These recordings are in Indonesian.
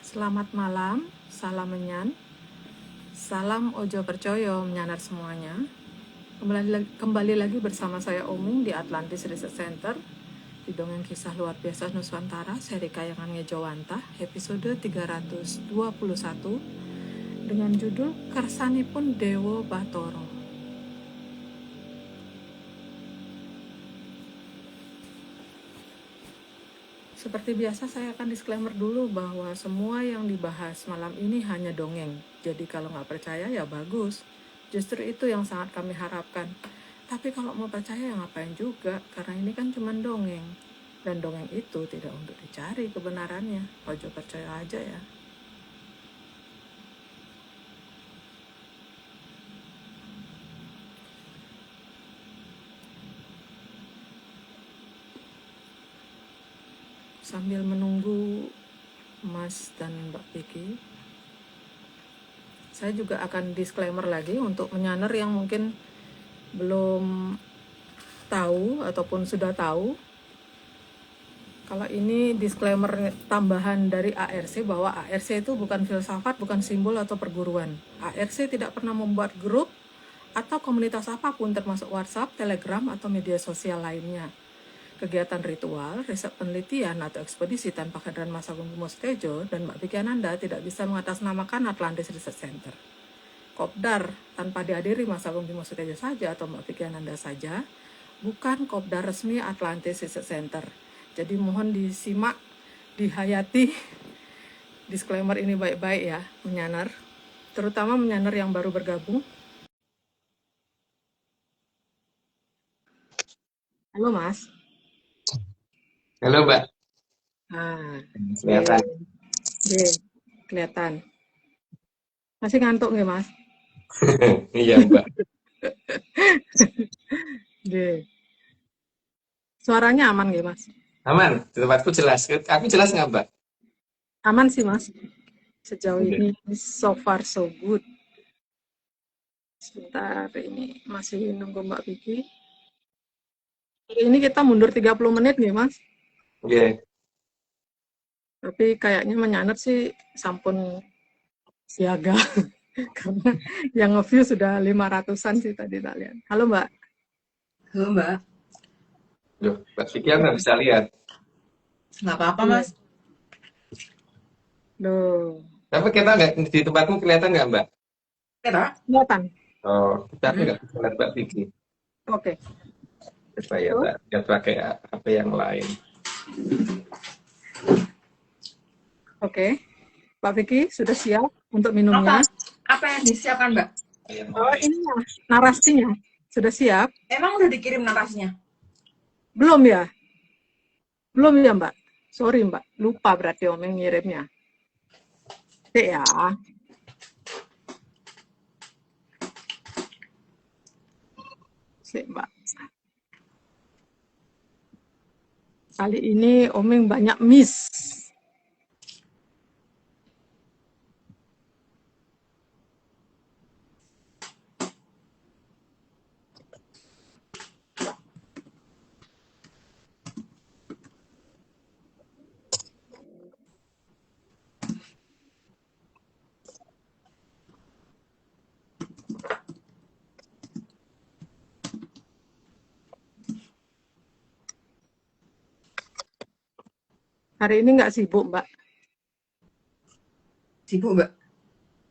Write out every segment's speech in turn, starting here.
Selamat malam, salam menyan, salam ojo percoyo menyanar semuanya. Kembali lagi bersama saya Oming di Atlantis Research Center di Dongeng Kisah Luar Biasa Nusantara, seri Kayangan Ngejowantah, episode 321 dengan judul Kersanipun Dewa Bathara. Seperti biasa saya akan disclaimer dulu bahwa semua yang dibahas malam ini hanya dongeng. Jadi kalau nggak percaya ya bagus. Justru itu yang sangat kami harapkan. Tapi kalau mau percaya ya ngapain juga, karena ini kan cuma dongeng. Dan dongeng itu tidak untuk dicari kebenarannya. Ojo percaya aja ya. Sambil menunggu Mas dan Mbak Vicky, saya juga akan disclaimer lagi untuk menyaner yang mungkin belum tahu ataupun sudah tahu. Kalau ini disclaimer tambahan dari ARC bahwa ARC itu bukan filsafat, bukan simbol atau perguruan. ARC tidak pernah membuat grup atau komunitas apapun termasuk WhatsApp, Telegram, atau media sosial lainnya. Kegiatan ritual, riset penelitian, atau ekspedisi tanpa kehadiran Mas Agung Bimo Sudtejo dan Mbak Vicky Ananda tidak bisa mengatasnamakan Atlantis Research Center. Kopdar tanpa dihadiri Mas Agung Bimo Sudtejo saja atau Mbak Vicky Ananda saja bukan kopdar resmi Atlantis Research Center. Jadi mohon disimak, dihayati disclaimer ini baik-baik ya, menyanar. Terutama menyanar yang baru bergabung. Halo Mas. Halo Mbak. Kelihatan. Kelihatan. Masih ngantuk nggak Mas? Iya Mbak. Suaranya aman nggak Mas? Aman, di tempatku jelas. Aku jelas nggak Mbak? Aman sih Mas. Sejauh ini so far so good. Sebentar, ini masih nunggu Mbak Vicky. Hari ini kita mundur 30 menit nih Mas. Oke. Tapi kayaknya menyanet sih sampun siaga. Karena yang nge-view sudah 500-an sih tadi tak lihat. Halo Mbak. Halo Mbak. Loh, Mbak Vicky nggak bisa lihat. Nggak apa-apa Mas. Loh. Tapi kita nggak di tempatmu kelihatan nggak Mbak? Kelihatan. Oh, tapi nggak bisa lihat Mbak Vicky. Oke. Coba ya Mbak, lihat pakai HP yang lain. Oke. Mbak Vicky sudah siap untuk minumnya? Apa yang disiapkan Mbak? Oh, ini ya, narasinya. Sudah siap? Emang udah dikirim narasinya? Belum ya? Belum ya Mbak? Sorry Mbak, lupa berarti Om yang ngirimnya. Oke ya. Sip Mbak. Kali ini Omeng banyak miss. Hari ini nggak sibuk, Mbak? Sibuk, Mbak.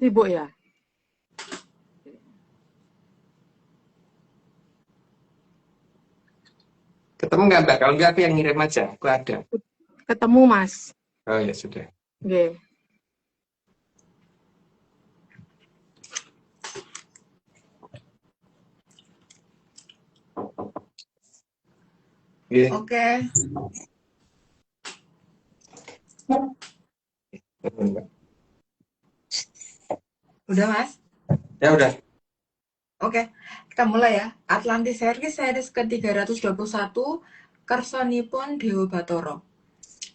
Sibuk ya? Ketemu nggak Mbak? Kalau nggak aku yang ngirim aja, aku ada. Ketemu Mas. Oh ya sudah. Oke. Oke. Udah Mas? Ya udah. Oke, kita mulai ya. Atlantis series ke-321, Kersanipun Dewa Bathara.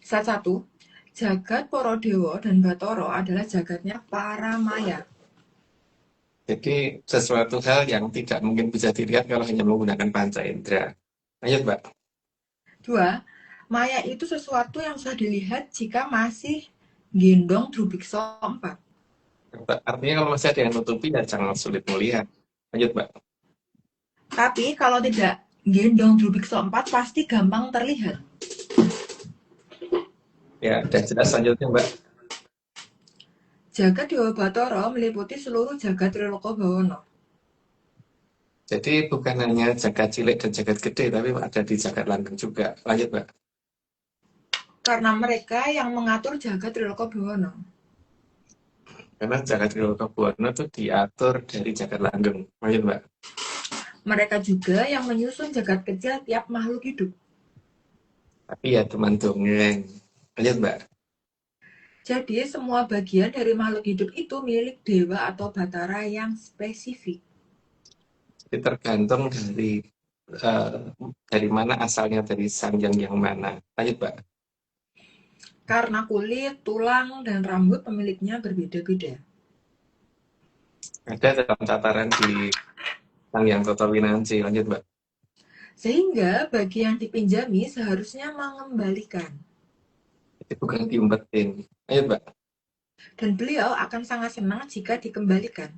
Set 1. Jagat para dewa dan Bathara adalah jagatnya para maya. Jadi sesuatu hal yang tidak mungkin bisa dilihat kalau hanya menggunakan panca indera. Ayo Mbak. 2. Maya itu sesuatu yang bisa dilihat jika masih gendong Drubikso 4. Artinya kalau masih ada yang nutupi ya jangan sulit melihat. Lanjut, Mbak. Tapi kalau tidak gendong Drubikso 4 pasti gampang terlihat. Ya, udah jelas selanjutnya, Mbak. Jagat Dewa Batara meliputi seluruh jagat Triloko Bawana. Jadi bukan hanya jagat cilik dan jagat gede, tapi ada di jagat langgeng juga. Lanjut, Mbak. Karena mereka yang mengatur jagat Triloko Bawana. Karena jagat Trilokabwana itu diatur dari jagat langgeng. Lanjut, Mbak. Mereka juga yang menyusun jagat kecil tiap makhluk hidup. Tapi ya teman dongeng. Lanjut, Mbak. Jadi semua bagian dari makhluk hidup itu milik dewa atau batara yang spesifik. Jadi tergantung eh, dari mana asalnya, dari sanjang yang mana. Lanjut, Mbak. Karena kulit, tulang, dan rambut pemiliknya berbeda-beda. Ada dalam tataran di Sangyang Toto Winanci. Lanjut, Mbak. Sehingga bagi yang dipinjami seharusnya mengembalikan. Jadi bukan diumpetin. Lanjut, Mbak. Dan beliau akan sangat senang jika dikembalikan.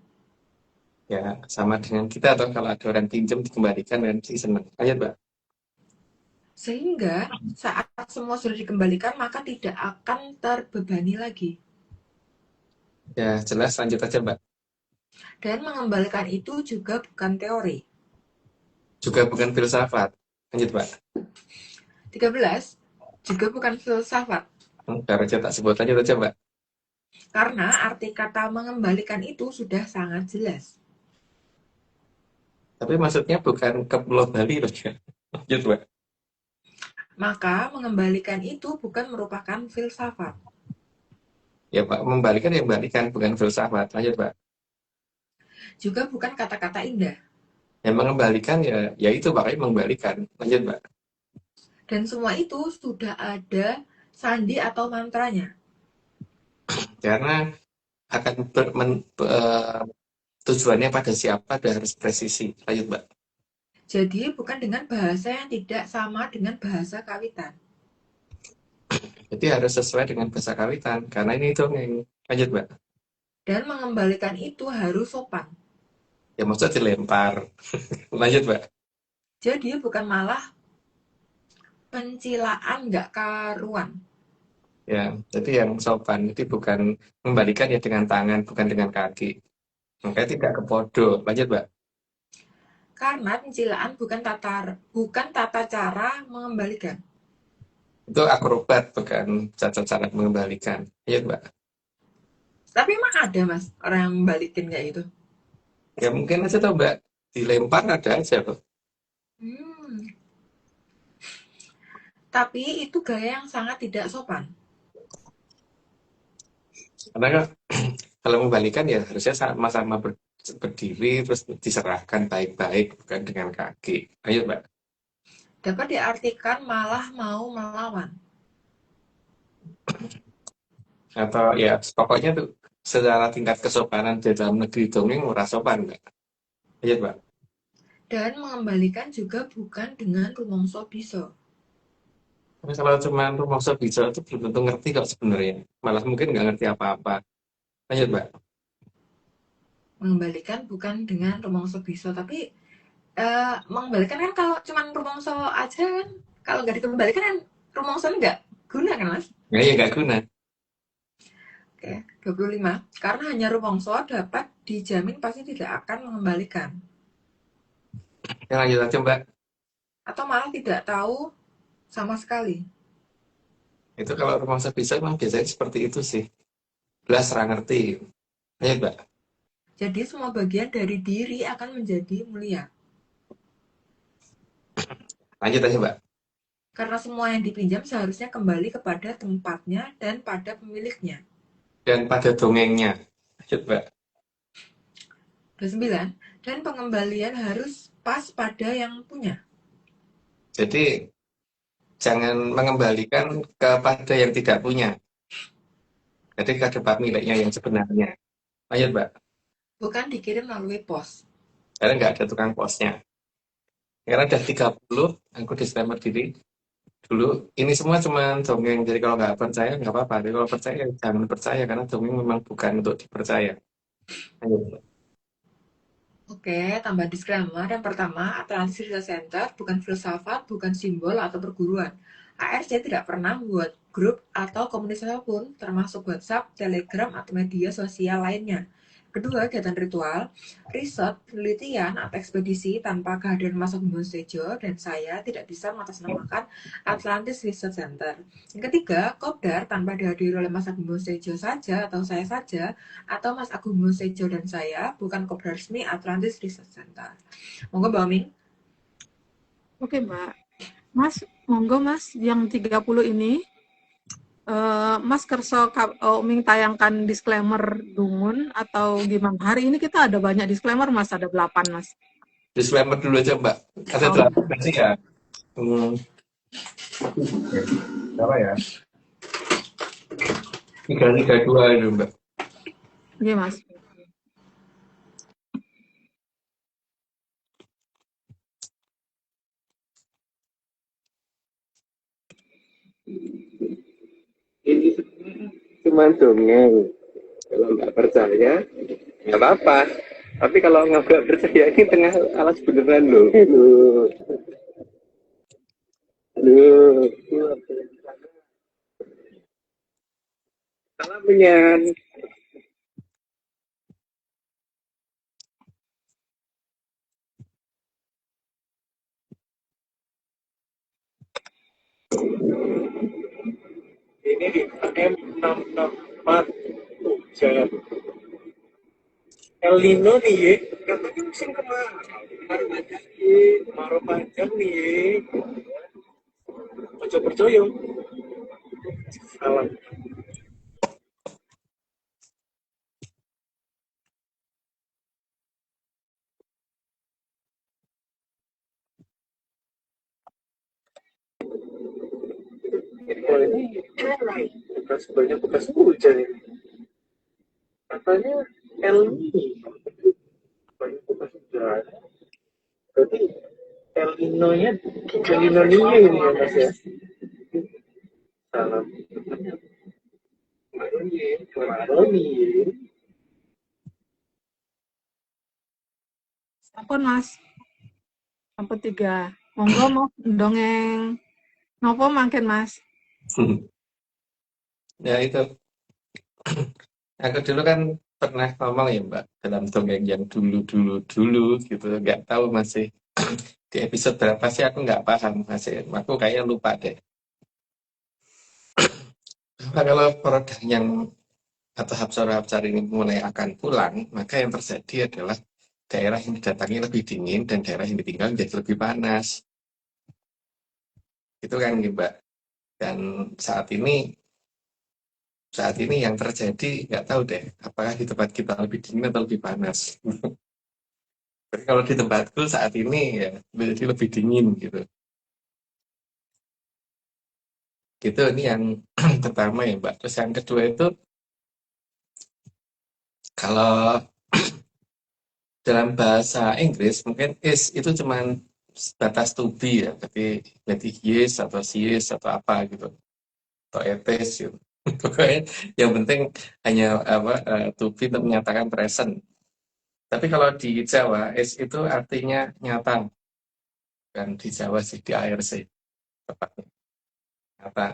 Ya, sama dengan kita atau kalau ada orang pinjam dikembalikan kan sih senang. Lanjut, Mbak. Sehingga saat semua sudah dikembalikan maka tidak akan terbebani lagi. Ya, jelas. Lanjut aja, Mbak. Dan mengembalikan itu juga bukan teori. Juga bukan filsafat. Lanjut, Mbak. 13. Juga bukan filsafat. Baru aja tak sebut. Lanjut aja, Mbak. Karena arti kata mengembalikan itu sudah sangat jelas. Tapi maksudnya bukan ke Pulau Bali loh ya. Lanjut, Mbak. Maka mengembalikan itu bukan merupakan filsafat. Ya, Pak. Membalikan ya membalikan, bukan filsafat. Lanjut, Mbak. Juga bukan kata-kata indah. Yang mengembalikan ya itu makanya mengembalikan. Lanjut, Mbak. Dan semua itu sudah ada sandi atau mantranya. Karena akan tujuannya pada siapa dan harus presisi. Lanjut, Mbak. Jadi bukan dengan bahasa yang tidak sama dengan bahasa kawitan. Jadi harus sesuai dengan bahasa kawitan. Karena ini dongeng. Lanjut, Mbak. Dan mengembalikan itu harus sopan. Ya maksudnya dilempar. Lanjut, Mbak. Jadi bukan malah pencilaan nggak karuan. Ya, jadi yang sopan itu bukan mengembalikan ya dengan tangan, bukan dengan kaki. Makanya tidak kepodo. Lanjut, Mbak. Karena pencilaan bukan tata cara mengembalikan. Itu akrobat, bukan cara mengembalikan. Lanjut, Mbak. Tapi emang ada mas orang yang membalikin kayak gitu. Ya mungkin aja tuh, Mbak. Dilempar ada aja tuh. Hmm. Tapi itu gaya yang sangat tidak sopan. Karena kan kalau membalikan ya harusnya sama-sama berdiri terus diserahkan baik-baik, bukan dengan kaki. Ayo, Mbak. Dapat diartikan malah mau melawan. Atau ya pokoknya tuh secara tingkat kesopanan di dalam negeri dongeng ora sopan, Mbak. Ayo, Mbak. Dan mengembalikan juga bukan dengan rumongso bisa. Tapi kalau cuma rumangsa bisa itu belum tentu ngerti kok sebenarnya. Malah mungkin nggak ngerti apa-apa. Lanjut, Mbak. Mengembalikan bukan dengan rumongso bisa. Tapi mengembalikan kan kalau cuma rumongso aja kan. Kalau nggak dikembalikan kan rumongso nggak guna kan mas? Nggak ya nggak guna. Oke, 25. Karena hanya rumongso dapat dijamin pasti tidak akan mengembalikan. Ya lanjut aja, Mbak. Atau malah tidak tahu sama sekali. Itu kalau rumangsa bisa memang biasanya seperti itu sih. Belas ra ngerti. Lanjut, Mbak. Jadi semua bagian dari diri akan menjadi mulia. Lanjut aja, Mbak. Karena semua yang dipinjam seharusnya kembali kepada tempatnya dan pada pemiliknya. Dan pada dongengnya. Lanjut, Mbak. 29. Dan pengembalian harus pas pada yang punya. Jadi jangan mengembalikan kepada yang tidak punya. Jadi ke tempat miliknya yang sebenarnya. Lanjut, Mbak. Bukan dikirim melalui pos. Karena nggak ada tukang posnya. Karena udah 30, aku disclaimer diri. dulu ini semua cuma dongeng, jadi kalau nggak percaya nggak apa-apa, tapi kalau percaya jangan percaya karena dongeng memang bukan untuk dipercaya. Ayo. Oke, tambah disclaimer. Yang pertama, Atlantis Research Center bukan filsafat, bukan simbol atau perguruan. ARC tidak pernah membuat grup atau komunitas apapun, termasuk WhatsApp, Telegram, atau media sosial lainnya. Kedua, kegiatan ritual, riset, penelitian, atau ekspedisi tanpa kehadiran Mas Agung Sejo dan saya tidak bisa mengatasnamakan Atlantis Research Center. Yang ketiga, kopdar tanpa dihadiri oleh Mas Agung Sejo saja atau saya saja atau Mas Agung Sejo dan saya bukan kopdar resmi Atlantis Research Center. Monggo Mbak Oming. Oke, Mbak. Mas, monggo Mas, yang 30 ini Mas kerso Oming tayangkan disclaimer Dungun atau gimana? Hari ini kita ada banyak disclaimer Mas, ada 8 Mas. Disclaimer dulu aja Mbak. Ada Oh, 8 versi ya. Apa ya? 332 itu Mbak. iya Mas. Ini cuma dongeng. Kalau nggak percaya, nggak apa-apa. Tapi kalau nggak percaya, ini tengah alas beneran loh. Aduh. Salah menyan. Ini di M664 hujan. El Nino nih ya, katanya musim kemarau. Kemarau panjang nih ya. Ojo percaya. Salah. Oh, ini sebenarnya bekas hujan ini. Katanya El Nino. Banyak bekas hujan. Berarti El Nino-nya, El Nino-nya ini ya Mas ya. Salam. Maroni. Ampun Mas, ampun 3. Monggo Mas, dongeng. Nopo mangken Mas? Ya itu. Aku dulu kan pernah ngomong ya Mbak, dalam dongeng yang dulu gitu. Nggak tahu masih di episode berapa sih aku nggak paham masih. Aku kayaknya lupa deh. Nah, kalau produk yang atau hapsara-hapsara ini mulai akan pulang, maka yang terjadi adalah daerah yang didatangi lebih dingin dan daerah yang ditinggal jadi lebih panas. Itu kan Mbak. Dan saat ini yang terjadi nggak tahu deh, apakah di tempat kita lebih dingin atau lebih panas. Tapi kalau di tempatku saat ini ya jadi lebih dingin gitu. Gitu ini yang pertama ya Mbak. Terus yang kedua itu kalau dalam bahasa Inggris mungkin is itu cuman batas to be ya, berarti yes atau yes atau apa gitu, atau etes gitu. Pokoknya yang penting hanya apa to be untuk menyatakan present. Tapi kalau di Jawa is itu artinya nyata, kan di Jawa sih di ARC tepatnya nyata.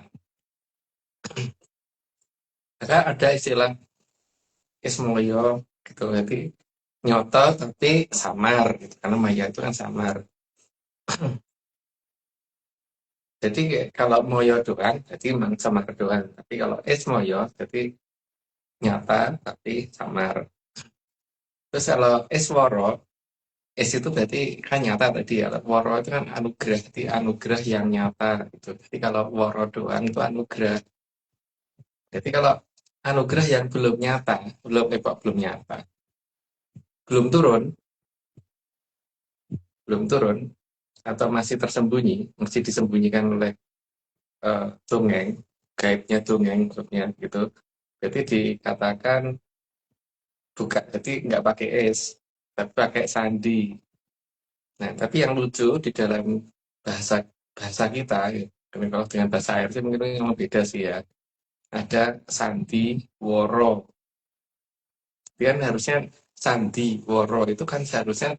Maka ada istilah ismoyo gitu, berarti nyoto tapi samar gitu, karena maya itu kan samar. Jadi kalau moyo doang, jadi memang samar doang. Tapi kalau es moyo, jadi nyata tapi samar. Terus kalau es woro, es itu berarti kan nyata tadi ya. Woro itu kan anugerah, jadi anugerah yang nyata gitu. Jadi kalau woro doang itu anugerah. Jadi kalau anugerah yang belum nyata, belum nyata, belum turun, atau masih tersembunyi, masih disembunyikan oleh dongeng, gaibnya dongeng maksudnya gitu. Jadi dikatakan buka, jadi nggak pakai es, tapi pakai sandi. Nah, tapi yang lucu di dalam bahasa bahasa kita, Karena kalau dengan bahasa air sih mungkin yang beda sih ya. Ada sandi, woro. Dia kan harusnya sandi, woro itu kan seharusnya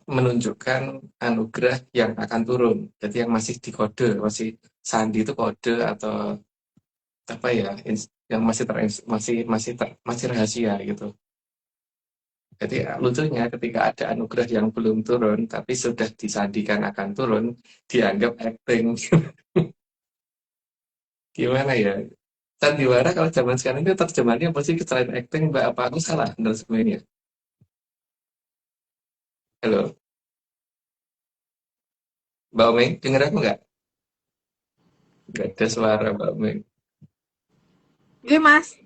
menunjukkan anugerah yang akan turun. Jadi yang masih di kode, masih sandi itu kode atau apa ya, yang masih rahasia gitu. Jadi lucunya ketika ada anugerah yang belum turun tapi sudah disandikan akan turun, dianggap acting. Gimana ya? Sandiwara kalau zaman sekarang itu terjemahannya apa sih selain acting, Mbak? Apa aku salah benar sebenarnya? Halo, Mbak Omeng, denger aku nggak? Nggak ada suara Mbak Omeng. Oke, Mas.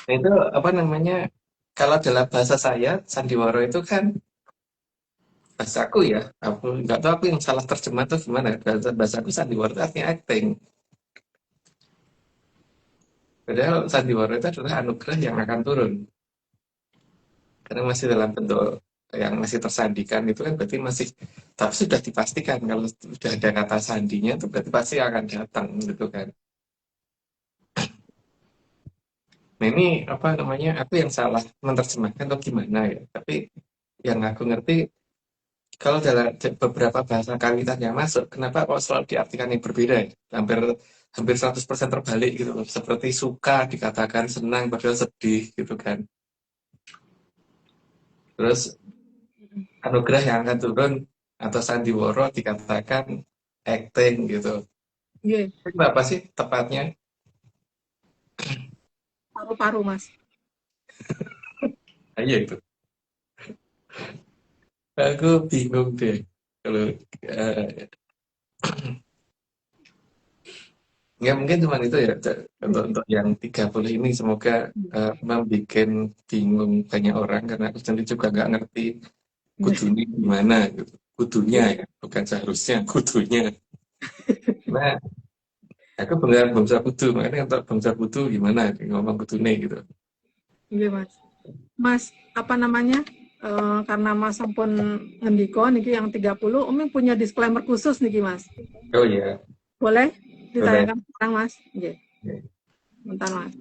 Nah, itu apa namanya? Kalau dalam bahasa saya, sandiwara itu kan bahasaku ya. Aku nggak tahu aku yang salah terjemah tuh gimana. Bahasaku sandiwara itu artinya acting. Padahal sandiwara itu adalah anugerah yang akan turun. Karena masih dalam bentuk yang masih tersandikan itu kan berarti masih, tapi sudah dipastikan kalau sudah ada kata sandinya itu berarti pasti akan datang gitu kan. Nah ini apa namanya, aku yang salah menerjemahkan atau gimana ya. Tapi yang aku ngerti, kalau dalam beberapa bahasa kawitan yang masuk, kenapa kok selalu diartikan yang berbeda ya? Hampir hampir 100% terbalik gitu loh. Seperti suka dikatakan senang padahal sedih gitu kan. Terus anugerah yang akan turun atau sandiwara dikatakan acting gitu. Nggih, Kenapa sih tepatnya? paru-paru, Mas. Ah, iya itu. Aku bingung deh. Kalau eh, ya mungkin cuma itu ya, untuk yang 30 ini semoga membuat bingung banyak orang karena aku sendiri juga nggak ngerti kudunya gimana gitu. Kudunya ya, bukan seharusnya kudunya. Nah, aku benar bangsa kudu, makanya untuk bangsa kudu gimana ngomong kudune gitu. Nggih, Mas. Mas, apa namanya? Karena Mas sampun ngendika niki yang 30, Umi punya disclaimer khusus niki, Mas. Oh iya, Boleh boleh. ditanyakan sekarang, Mas? Nggih, bentar, Mas.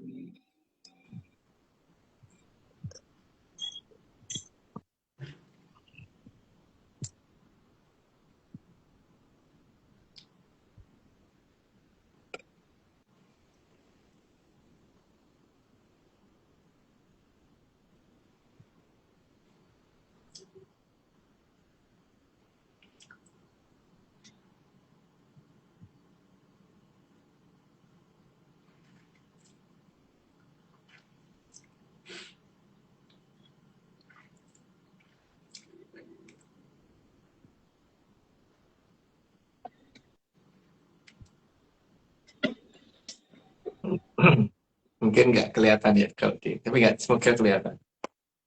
Mungkin nggak kelihatan ya kalau di, tapi nggak, semoga kelihatan.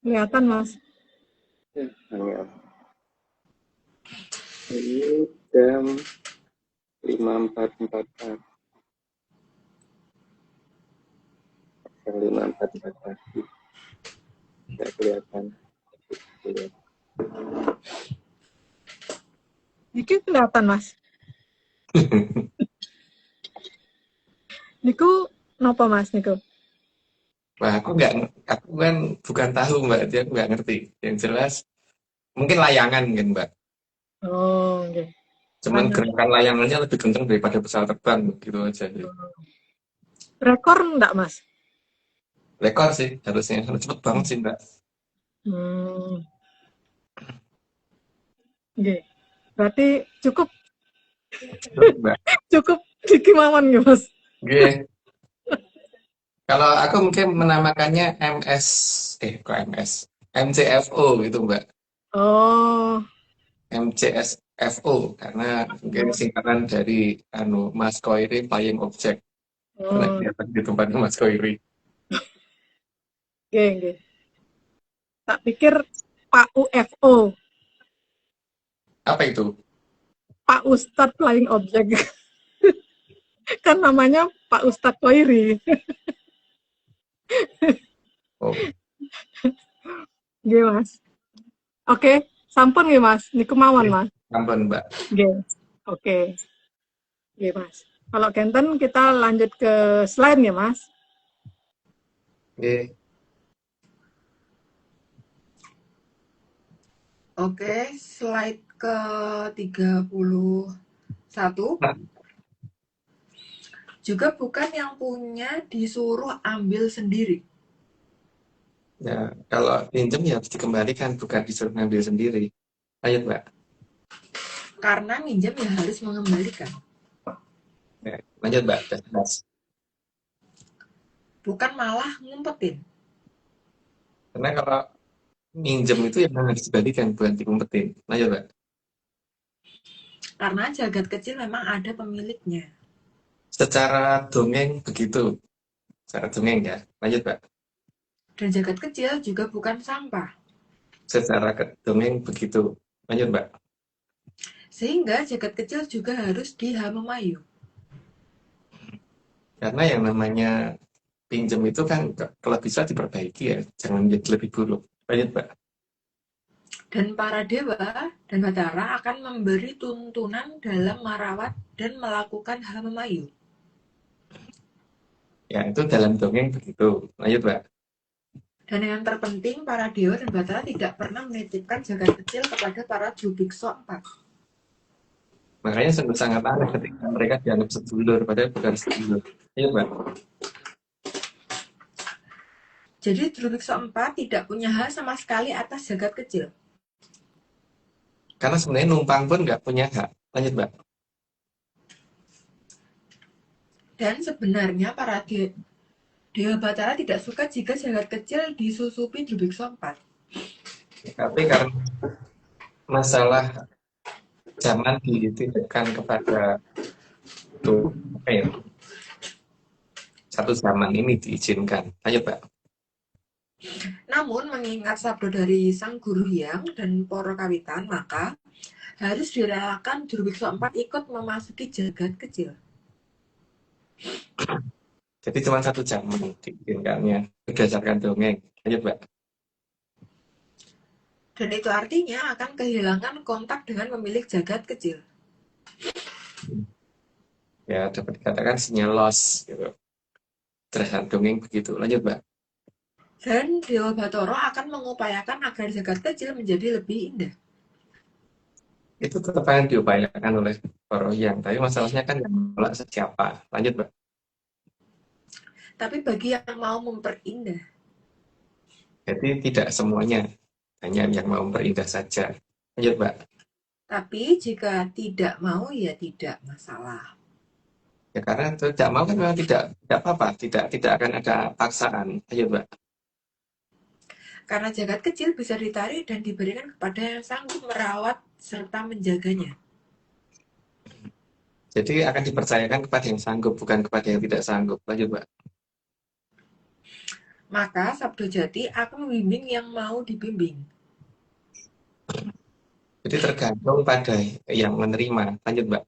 Kelihatan, Mas. Ya, ini jam 5.44, jam 5.44 pagi, nggak kelihatan. Niki kelihatan, Mas. Niku napa, Mas, niku? Wah, aku kan bukan tahu Mbak, jadi aku nggak ngerti. Yang jelas, mungkin layangan kan Mbak. Oh, nggih. Cuman Tanya. gerakan layangannya lebih kencang daripada pesawat terbang, gitu aja. Rekor enggak, Mas? Rekor sih harusnya, cepet banget sih Mbak. Hmm, nggih. Berarti cukup Mbak. cukup iki mawon nggih, Mas. Oke. Kalau aku mungkin menamakannya kok MS? MCFO gitu Mbak. Oh, MCSFO karena mungkin singkatan dari Mas Koiri Flying Object. Karena oh, kelihatan di tempatnya Mas Koiri. nggih, nggih. Tak pikir Pak UFO, Apa itu? Pak Ustadz Flying Object. Kan namanya Pak Ustadz Koiri. Oh, Nggih, Mas. Oke, sampun nggih, Mas. Niku mawon, oke. Mas. Ampun Mbak. Nggih. Oke, oke Mas. Kalau Kenten kita lanjut ke slide ya Mas. Oke. Oke, slide ke 31. Nah, Juga bukan yang punya disuruh ambil sendiri. ya, kalau pinjam ya harus dikembalikan, bukan disuruh ngambil sendiri. Ayo, Mbak. Karena minjam ya harus mengembalikan. Ya, lanjut, Mbak. Udah jelas. Bukan malah ngumpetin. Karena kalau minjem itu yang harus dibalikan, bukan diumpetin. Lanjut, Mbak. Karena jagat kecil memang ada pemiliknya. Secara dongeng begitu. Secara dongeng ya. Lanjut, Mbak. Dan jagat kecil juga bukan sampah. Secara dongeng begitu. Lanjut, Mbak. Sehingga jagat kecil juga harus dihamemayu. Karena yang namanya pinjam itu kan kalau bisa diperbaiki ya. Jangan menjadi lebih buruk. Lanjut, Mbak. Dan para dewa dan batara akan memberi tuntunan dalam merawat dan melakukan hamemayu. Ya, itu dalam dongeng begitu. Lanjut, Mbak. Dan yang terpenting, para dewa dan batara tidak pernah menitipkan jagat kecil kepada para jubikso 4. Makanya sungguh sangat aneh ketika mereka dianggap sedulur, padahal bukan sedulur. Iya, Mbak. Jadi jubikso 4 tidak punya hak sama sekali atas jagat kecil. Karena sebenarnya numpang pun nggak punya hak. Lanjut, Mbak. Dan sebenarnya para dewa batara tidak suka jika jagat kecil disusupi jubikso 4. Tapi karena masalah zaman dititipkan kepada itu, apa ya, satu zaman ini diizinkan. Lanjut, Mbak. Namun mengingat sabdo dari sang guru Hyang dan Poro Kawitan, maka harus direlakan jubikso 4 ikut memasuki jagat kecil. Jadi cuma satu zaman diizinkannya berdasarkan dongeng. Lanjut, Mbak. Dan itu artinya akan kehilangan kontak dengan pemilik jagat kecil. Ya, dapat dikatakan sinyal loss. Gitu. Berdasarkan dongeng begitu. Lanjut, Mbak. Dan Dewa Batara akan mengupayakan agar jagat kecil menjadi lebih indah. Itu tetap akan diupayakan oleh para yang. Tapi masalahnya kan yang menolak siapa. Lanjut, Mbak. Tapi bagi yang mau memperindah, Jadi tidak semuanya, hanya yang mau memperindah saja. Lanjut, Mbak. tapi jika tidak mau ya tidak masalah. Ya karena tidak mau kan memang tidak apa-apa, tidak akan ada paksaan. Lanjut, Mbak. Karena jagat kecil bisa ditarik dan diberikan kepada yang sanggup merawat serta menjaganya. Jadi akan dipercayakan kepada yang sanggup, bukan kepada yang tidak sanggup. Lanjut, Mbak. Maka Sabdo Jati akan membimbing yang mau dibimbing. Jadi tergantung pada yang menerima. Lanjut, Mbak.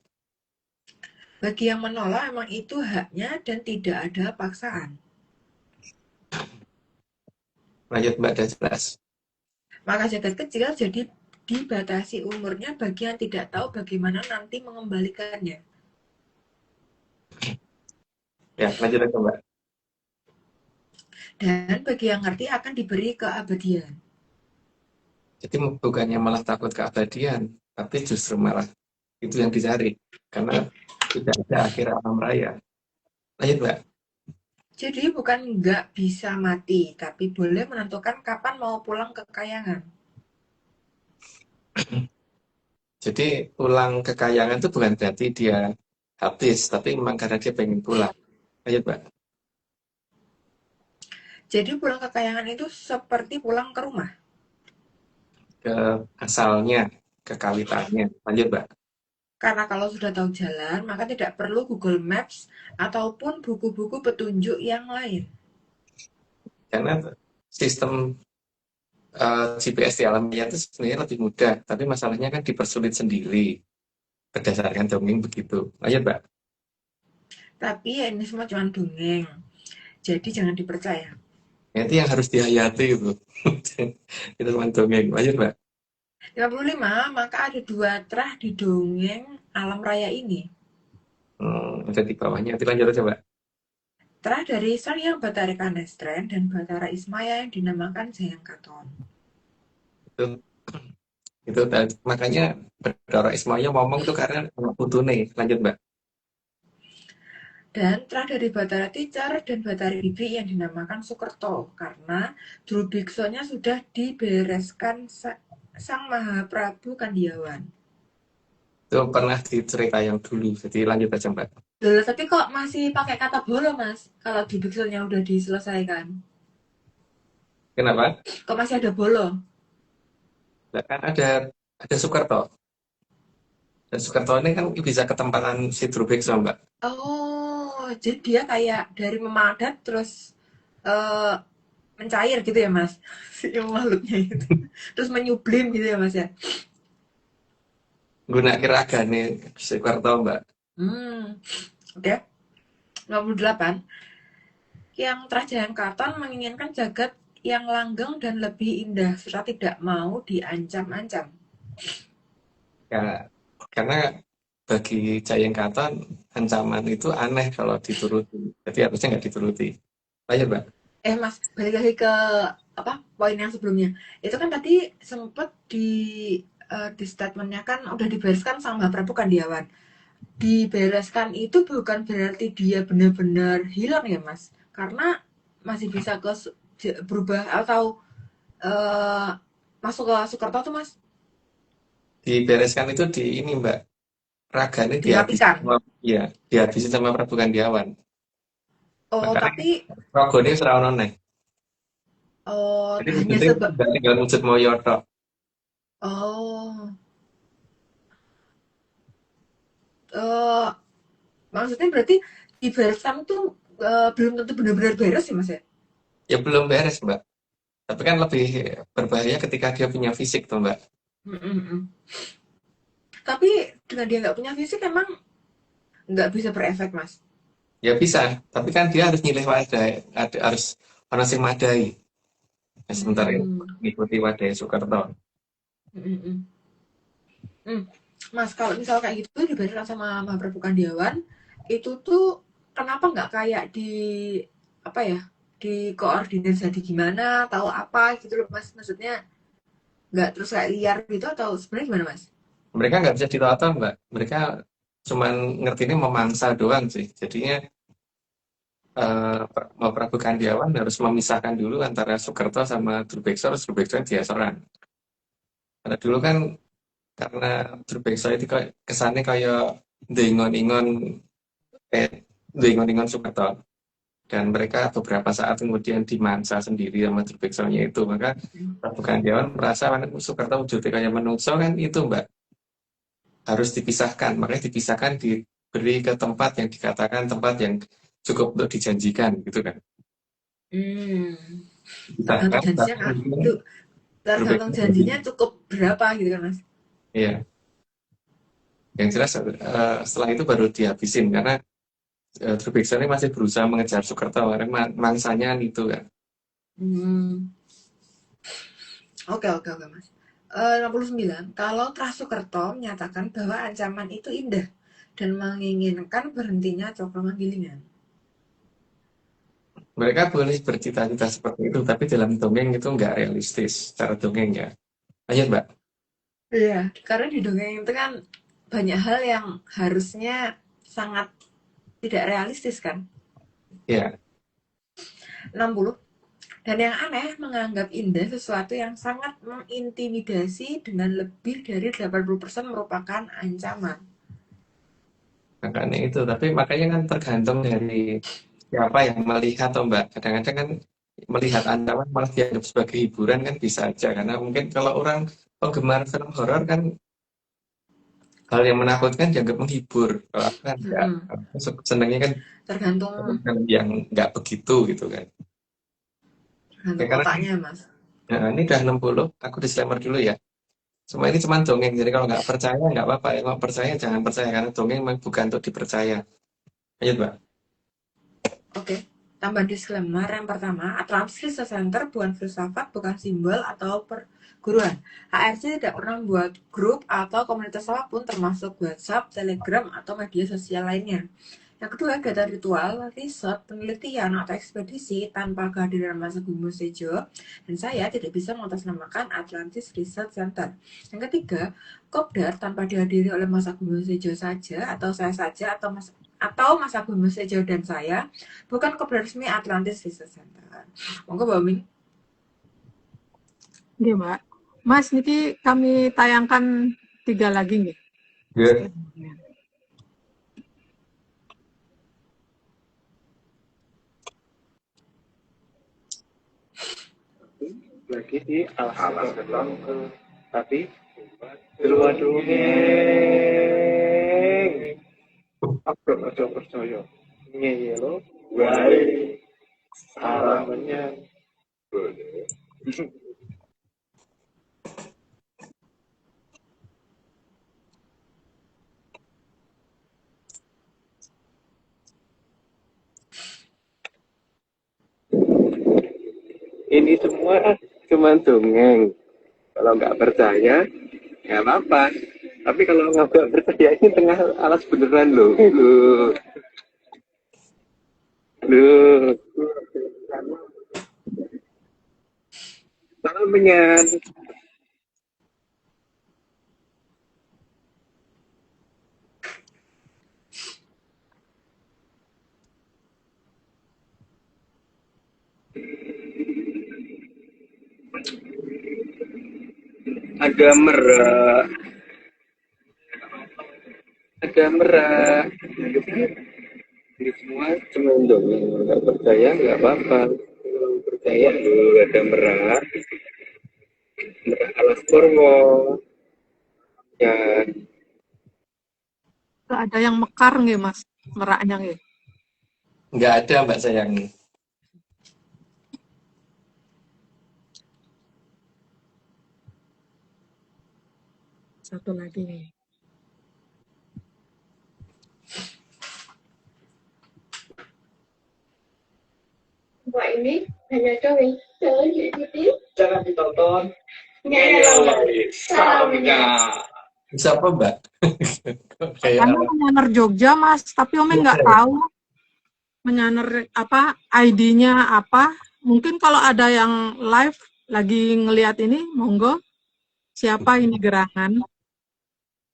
Bagi yang menolak memang itu haknya dan tidak ada paksaan. Lanjut, Mbak, dan jelas. Maka jagat kecil jadi dibatasi umurnya bagi yang tidak tahu bagaimana nanti mengembalikannya. Ya, lanjut aja, Mbak. Dan bagi yang ngerti akan diberi keabadian. Jadi bukannya malah takut keabadian, tapi justru malah itu yang dicari. Karena tidak ada akhir alam raya. Lanjut, Mbak. Jadi bukan nggak bisa mati, tapi boleh menentukan kapan mau pulang ke kayangan. Jadi pulang ke kayangan itu bukan berarti dia habis, tapi memang karena dia pengen pulang. Lanjut, Mbak. Jadi pulang ke kayangan itu seperti pulang ke rumah. Ke asalnya, ke kawitannya. Lanjut, Mbak. Karena kalau sudah tahu jalan, maka tidak perlu Google Maps ataupun buku-buku petunjuk yang lain. Karena sistem GPS di alam raya itu sebenarnya lebih mudah, tapi masalahnya kan dipersulit sendiri berdasarkan dongeng begitu. Lanjut, Mbak. Tapi ya ini semua cuma dongeng. Jadi jangan dipercaya. Itu yang harus dihayati itu. Itu cuma dongeng. Lanjut, Mbak. 55, maka ada dua trah di dongeng alam raya ini. Ada di bawahnya. Nanti lanjut aja, Mbak. Terah dari Sang Hyang Bathara Kanestren dan Bathara Ismaya yang dinamakan Jayang Katon. Itu itu makanya Bathara Ismaya ngomong tuh karena putune. Lanjut, Mbak. Dan terah dari Bathara Ticar dan Bathara Bibi yang dinamakan Sukerto karena Drubiksonya sudah dibereskan Sang Mahaprabu Kandiawan. Itu pernah dicerita yang dulu. Jadi lanjut aja, Mbak. Loh, tapi kok masih pakai kata bolo, Mas? Kalau Drubiksonya udah diselesaikan. Kenapa? Kok masih ada bolo? Nah, kan ada Soekarto. Dan Soekarto ini kan bisa ketempatan si Drubiksa, Mbak. Oh, jadi dia kayak dari memadat terus eh, mencair gitu ya, Mas? Si makhluknya itu. Terus menyublim gitu ya, Mas ya? Guna kiragane Soekarto, Mbak. Oke. 58. Yang Trajang Katon menginginkan jagat yang langgeng dan lebih indah serta tidak mau diancam-ancam. Ya, karena bagi Jayeng Katon, ancaman itu aneh kalau dituruti. Jadi harusnya nggak dituruti. Lanjut, Mbak. Mas, balik lagi ke apa poin yang sebelumnya. Itu kan tadi sempet di statementnya kan udah dibereskan sama Prabu Kandiawan. Dibereskan itu bukan berarti dia benar-benar hilang ya, Mas, karena masih bisa berubah atau eh, masuk ke Soekarto tuh, Mas, Dibereskan itu di ini, Mbak. Ragane dihabisin dimatikan. sama, ya, dihabisin sama Prabu Kandiawan. Oh, Makanya tapi Rogone wis ora ono neh. Jadi hanya penting sebab tinggal wujud moyo tok. oh eh maksudnya berarti dibereskan tuh belum tentu benar-benar beres ya, Mas ya? Ya belum beres, Mbak. Tapi kan lebih berbahaya ketika dia punya fisik tuh, Mbak. Mm, mm, mm. Tapi dengan dia nggak punya fisik emang nggak bisa berefek, Mas. Ya bisa, tapi kan dia harus nyilih wadai, harus ono sing madai. Nah, sementara itu Hmm. mengikuti wadai Soekarto. Mm, mm, mm. Hmm. Mas, kalau misal kayak gitu dibereskan sama Mahaprabu Kandiawan, itu tuh kenapa nggak kayak di apa ya? Dikoordinir jadi gimana, tahu apa gitu loh, Mas. Maksudnya nggak terus kayak liar gitu atau sebenarnya gimana, Mas? Mereka nggak bisa ditata, Mbak. Mereka cuman ngertinya memangsa doang sih. Jadinya Prabu Kandiawan harus memisahkan dulu antara Soekarto sama Drubeksa, terus Drubeksa dia seorang. Karena dulu kan karena Drubeksa itu kesannya kayak dengon-ingon dengon-ingon Soekarto. Dan mereka beberapa saat kemudian dimangsa sendiri sama Drubeksonya itu. Maka Prabu Kandiawan merasa Soekarto wujudnya kayak menungso kan itu, Mbak. Harus dipisahkan. Makanya dipisahkan diberi ke tempat yang dikatakan tempat yang cukup untuk dijanjikan gitu kan. Hmm. Tergantung Dipisahkan janjinya tapi kan kemudian itu tergantung Drubeksa jadi janjinya cukup berapa gitu kan, Mas? iya. Yang jelas setelah itu baru dihabisin karena Drubeksa ini masih berusaha mengejar Soekarto karena mangsanya kan itu kan. Hmm. Oke, Mas. 69. Kalau Trasukerto menyatakan bahwa ancaman itu indah dan menginginkan berhentinya Cokro Manggilingan. Mereka boleh bercita-cita seperti itu, tapi dalam dongeng itu nggak realistis secara dongeng ya. Lanjut, Mbak. Iya, karena di dongeng itu kan banyak hal yang harusnya sangat tidak realistis kan. Ya, 60. Dan yang aneh menganggap indah sesuatu yang sangat mengintimidasi dengan lebih dari 80% merupakan ancaman. makanya itu. Tapi makanya kan tergantung dari siapa yang melihat, toh, Mbak. Kadang-kadang kan melihat ancaman malah dianggap sebagai hiburan kan bisa aja. Karena mungkin kalau orang penggemar film horor kan hal yang menakutkan dianggap menghibur. Kalau aku kan enggak. Mm-mm. Aku senangnya kan Tergantung film yang nggak begitu gitu kan. Oke, tergantung karena otaknya, Mas. nah, ini udah 60, aku disclaimer dulu ya. Semua ini cuma dongeng, jadi kalau nggak percaya nggak apa-apa. Ya, kalau percaya jangan percaya, karena dongeng memang bukan untuk dipercaya. Lanjut, Mbak. Oke. Tambahan disclaimer yang pertama, Atlantis Research Center bukan filsafat, bukan simbol atau perguruan. HRC tidak pernah membuat grup atau komunitas apapun termasuk WhatsApp, Telegram, atau media sosial lainnya. Yang kedua, kegiatan ritual, riset, penelitian, atau ekspedisi tanpa kehadiran Mas Agung Sejo dan saya tidak bisa mengatasnamakan Atlantis Research Center. Yang ketiga, kopdar tanpa dihadiri oleh Mas Agung Sejo saja atau saya saja atau Mas Agung Sejo dan saya bukan kopdar resmi Atlantis Research Center. Monggo Mbak Ming. Nggih, Mbak. Mas niki kami tayangkan 3 lagi nggih. Good. Lagi di alas tapi luar dongeng aku aja percaya ngeye lo wae alamannya boleh. Ini semua cuma dongeng. Kalau nggak percaya, nggak apa-apa. Tapi kalau nggak percaya ini tengah alas beneran loh. Loh. Salam menyan. Ada merah. Ada merah. Ini semua cuma dongeng. Nggak percaya nggak apa-apa. Kalau percaya loh ada merah. Merah alas Purwo. Ya, Nggak ada yang mekar nggih, Mas, meraknya nggih. Nggak ada Mbak sayang. Satu lagi nih. Wah ini hanya dongeng, jangan diikuti. jangan ditonton. Salam menyan. Bisa apa Mbak? Kayak Karena menyaner Jogja, Mas, tapi Ome nggak tahu menyaner apa ID-nya apa. Mungkin kalau ada yang live lagi ngelihat ini, monggo. Siapa ini gerangan?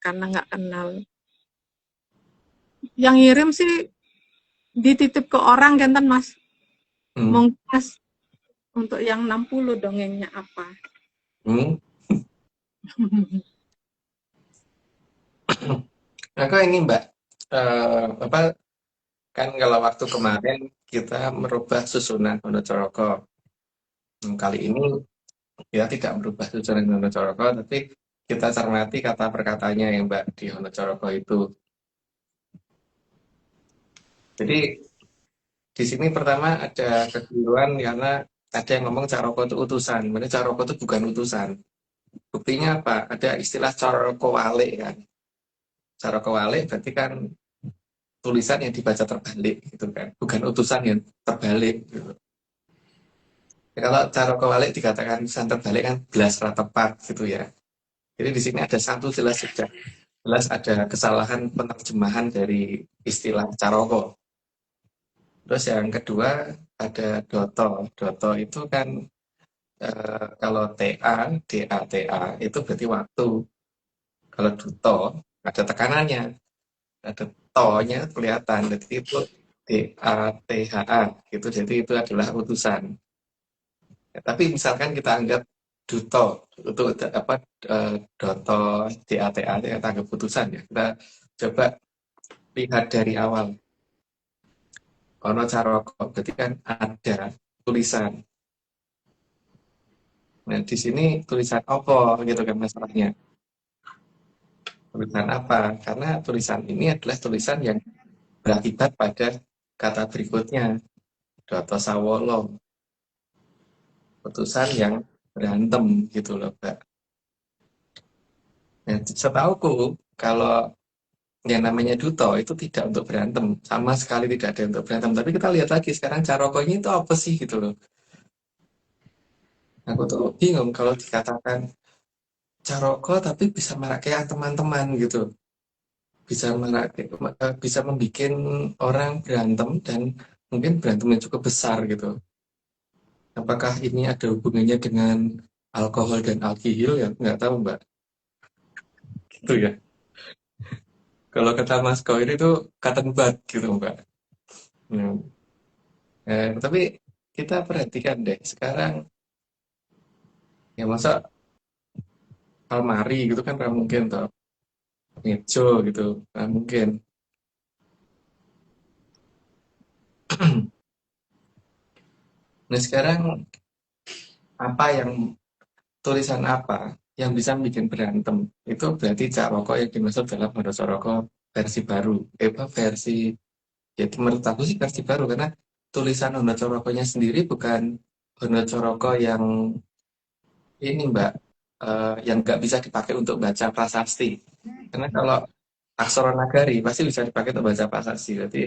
Karena nggak kenal. Yang ngirim sih dititip ke orang kan, Mas. Monggo Mas, untuk yang 60 dongengnya apa? Aku ini Mbak, apa kan kalau waktu kemarin kita merubah susunan Hondocoroko. Kali ini kita tidak merubah susunan Hondocoroko, tapi kita cermati kata perkatanya yang Mbak di Hondocoroko itu. Jadi di sini pertama ada kekeliruan karena ada yang ngomong Caroko itu utusan, sebenarnya Caroko itu bukan utusan. Buktinya apa? Ada istilah Caroko Wale kan. Caroko Wale berarti kan tulisan yang dibaca terbalik gitu kan, bukan utusan yang terbalik gitu. Ya, kalau Caroko Wale dikatakan tulisan terbalik kan belas tepat gitu ya. Jadi di sini ada satu jelas ada kesalahan penerjemahan dari istilah Caroko. Terus yang kedua ada Doto. Doto itu kan kalau DATA itu berarti waktu. Kalau Duto ada tekanannya, ada to-nya kelihatan, jadi itu DATHA gitu. Jadi itu adalah utusan. Ya, tapi misalkan kita anggap Duto itu apa Doto DATA kita anggap utusan ya. Kita coba lihat dari awal. Ono caroko berarti kan ada tulisan. Nah, di sini tulisan apa gitu kan masalahnya. Tulisan apa? Karena tulisan ini adalah tulisan yang berakibat pada kata berikutnya. Doto Sawolo. Putusan yang berantem gitu loh, Mbak. Nah, setauku kalau yang namanya duto itu tidak untuk berantem, sama sekali tidak ada untuk berantem. Tapi kita lihat lagi sekarang Caroko ini itu apa sih gitu loh. Aku tuh bingung kalau dikatakan Caroko tapi bisa merakyat teman-teman gitu, bisa bisa membuat orang berantem dan mungkin berantemnya cukup besar gitu. Apakah ini ada hubungannya dengan alkohol dan alkihil ya? Nggak tahu Mbak. Gitu ya. Kalau kata Mas Koir itu cotton bud gitu Mbak. Hmm. Tapi kita perhatikan deh sekarang ya masa almari gitu kan nggak mungkin toh, ngejo gitu nggak mungkin. Nah sekarang apa yang tulisan apa yang bisa bikin berantem itu berarti Cak Roko yang dimaksud dalam Hono Roko versi baru. Versi ya menurut aku sih versi baru karena tulisan Hono Rokonya sendiri bukan Hono Roko yang ini Mbak, yang nggak bisa dipakai untuk baca prasasti. Karena kalau aksara nagari pasti bisa dipakai untuk baca prasasti. Jadi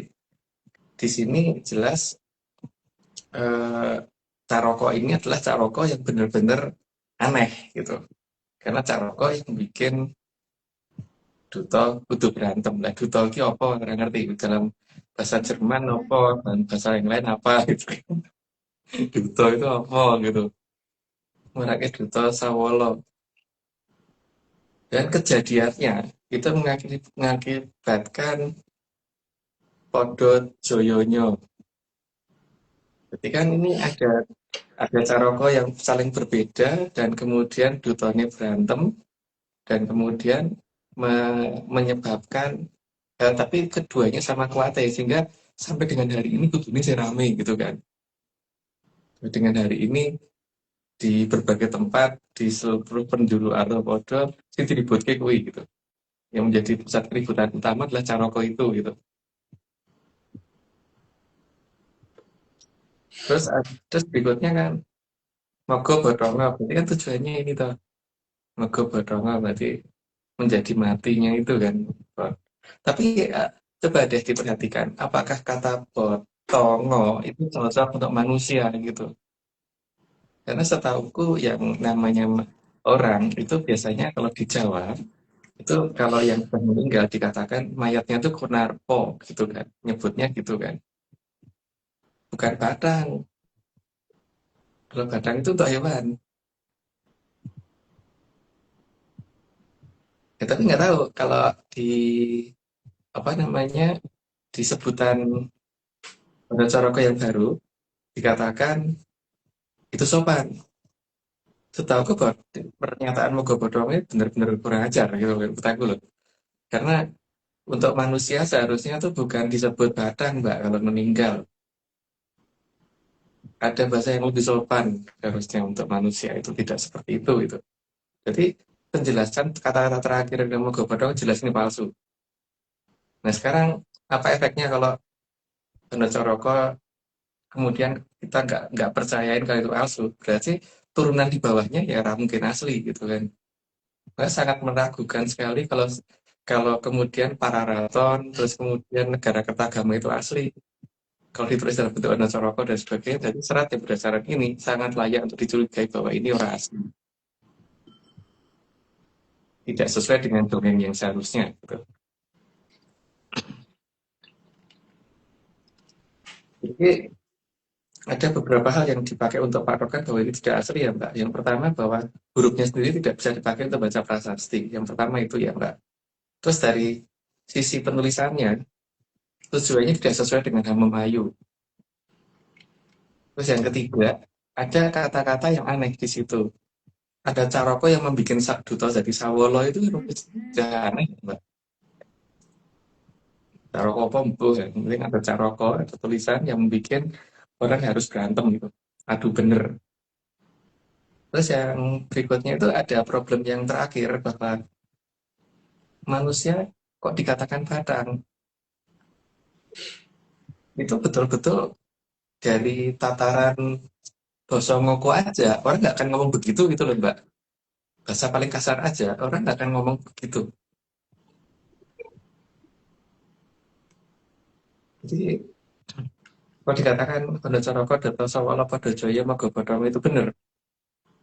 di sini jelas eh, Caroko ini adalah Caroko yang benar-benar aneh gitu. Karena Caroko yang bikin duto kudu berantem. Nah, duto itu apa? Orang ngerti dalam bahasa Jerman apa dan bahasa yang lain apa gitu. Duto itu apa gitu. Mereka duto Sawolo. Dan kejadiannya itu mengakibatkan Podo Joyonyo. Jadi kan ini ada caroko yang saling berbeda dan kemudian dutonnya berantem dan kemudian menyebabkan tapi keduanya sama kuatnya sehingga sampai dengan hari ini kudune sih rame gitu kan. Dengan hari ini di berbagai tempat di seluruh penjuru Arthropoda sing diributke kuwi gitu. Yang menjadi pusat keributan utama adalah caroko itu gitu. Terus berikutnya kan Mogo Bodongo, berarti kan tujuannya ini toh. Mogo Bodongo berarti menjadi matinya itu kan. Tapi coba deh diperhatikan, apakah kata botongo itu cocok untuk manusia gitu? Karena setahuku yang namanya orang itu biasanya kalau di Jawa itu kalau yang sudah meninggal dikatakan mayatnya itu kunarpo gitu kan, nyebutnya gitu kan, bukan batang. Kalau batang itu untuk hewan. Ya, tapi nggak tahu kalau di apa namanya di sebutan pada Caroko yang baru dikatakan itu sopan. Setahu aku bahwa pernyataan Mogo Bodong ini benar-benar kurang ajar gitu kan menurut aku loh. Karena untuk manusia seharusnya tuh bukan disebut batang Mbak kalau meninggal. Ada bahasa yang lebih sopan harusnya untuk manusia itu tidak seperti itu gitu. Jadi penjelasan kata-kata terakhir dari Mogo Bodong jelas ini palsu. Nah sekarang apa efeknya kalau Benar Coroko kemudian kita nggak percayain kalau itu palsu, berarti turunan di bawahnya ya mungkin asli gitu kan. Nah, sangat meragukan sekali kalau kalau kemudian Pararaton terus kemudian negara Kertagama itu asli. Kalau ditulis dalam bentuk Ana Coroko dan sebagainya, jadi serat yang berdasarkan ini sangat layak untuk dicurigai bahwa ini orang asli. Tidak sesuai dengan dongeng yang seharusnya. Gitu. Jadi ada beberapa hal yang dipakai untuk patokan bahwa ini tidak asli ya Mbak. Yang pertama bahwa hurufnya sendiri tidak bisa dipakai untuk baca prasasti. Yang pertama itu ya Mbak. Terus dari sisi penulisannya, tujuannya tidak sesuai dengan Hama Melayu. Terus yang ketiga, ada kata-kata yang aneh di situ. Ada Caroko yang membuat duto jadi Sawolo itu sudah aneh Mbak. Caroko pombo ya. Mungkin ada Caroko, ada tulisan yang membuat orang harus berantem gitu. Adu bener. Terus yang berikutnya itu ada problem yang terakhir bahwa manusia kok dikatakan batang. Itu betul-betul dari tataran bahasa ngoko aja, orang nggak akan ngomong begitu gitu loh Mbak. Bahasa paling kasar aja, orang nggak akan ngomong begitu. Jadi kalau dikatakan Bondo Caraka Dato Sawala Pada Jaya Magobodomo itu benar.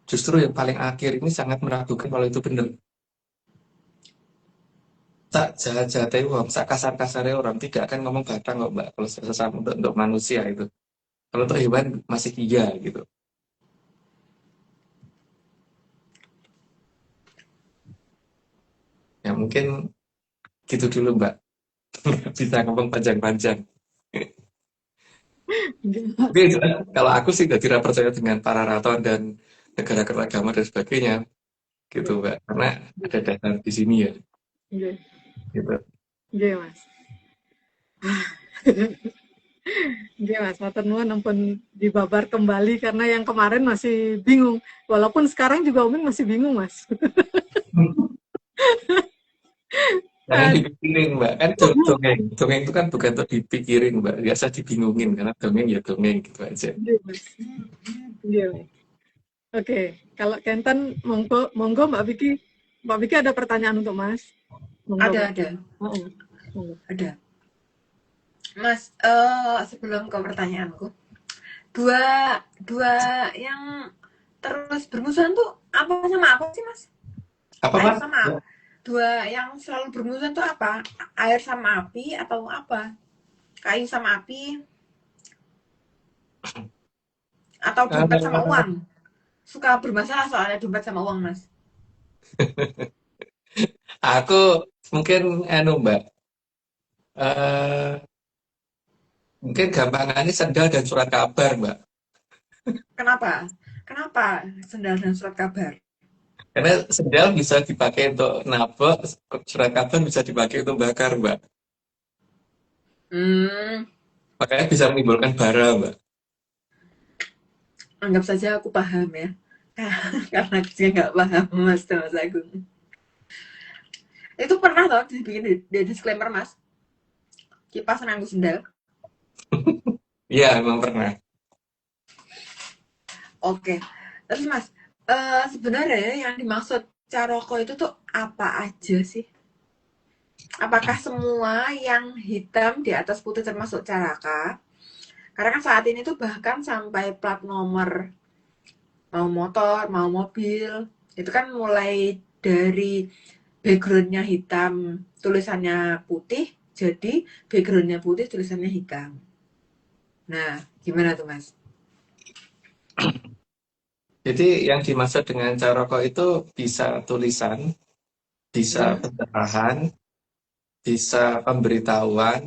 Justru yang paling akhir ini sangat meragukan kalau itu benar. Tak jahat-jahatnya wong, sak kasar-kasarnya orang tidak akan ngomong batang kok Mbak. Kalau sesama untuk manusia itu. Kalau untuk hewan masih iya gitu. Ya mungkin gitu dulu Mbak. Bisa ngomong panjang-panjang. Tapi kalau aku sih udah tidak percaya dengan para raton dan negara keragama dan sebagainya gitu Mbak. Karena ada dasar di sini ya. Nggih, Gitu. nggih Mas. Nggih Mas, matur nuwun ampun dibabar kembali karena yang kemarin masih bingung. Walaupun sekarang juga Umi masih bingung Mas. Jangan Ad- dipikirin Mbak. Kan dongeng. Dongeng itu kan bukan untuk dipikirin Mbak. Biasa dibingungin karena dongeng ya dongeng gitu aja. Nggih Mas. Nggih Mas. Oke, kalau Kenten monggo monggo Mbak Vicky ada pertanyaan untuk Mas. Monggo. Ada, Mas. ada, Heeh. Monggo. ada. Mas, sebelum ke pertanyaanku, dua dua yang terus bermusuhan tuh apa sama apa sih, Mas? Apa Air Mas? sama apa? Dua yang selalu bermusuhan tuh apa? Air sama api atau apa? Kayu sama api atau dompet sama Eh, uang? Suka bermasalah soalnya dompet sama uang, Mas. aku mungkin Mbak. Eh, mungkin gampangannya sendal dan surat kabar Mbak. Kenapa? Kenapa sendal dan surat kabar? Karena sendal bisa dipakai untuk nabok, surat kabar bisa dipakai untuk bakar Mbak. Hmm, Makanya bisa menimbulkan bara Mbak. anggap saja aku paham ya. Karena aku juga nggak paham, Mas Agung. Itu pernah tau dibikin di disclaimer, Mas. Kipas nganggo sendal. Iya emang pernah. Oke. Terus Mas, sebenarnya yang dimaksud caroko itu tuh apa aja sih? Apakah semua yang hitam di atas putih termasuk caraka? Karena kan saat ini tuh bahkan sampai plat nomor mau motor, mau mobil, itu kan mulai dari backgroundnya hitam, tulisannya putih, jadi backgroundnya putih, tulisannya hitam. Nah, gimana tuh Mas? Jadi yang dimaksud dengan caroko itu bisa tulisan, bisa Hmm? pencerahan, bisa pemberitahuan,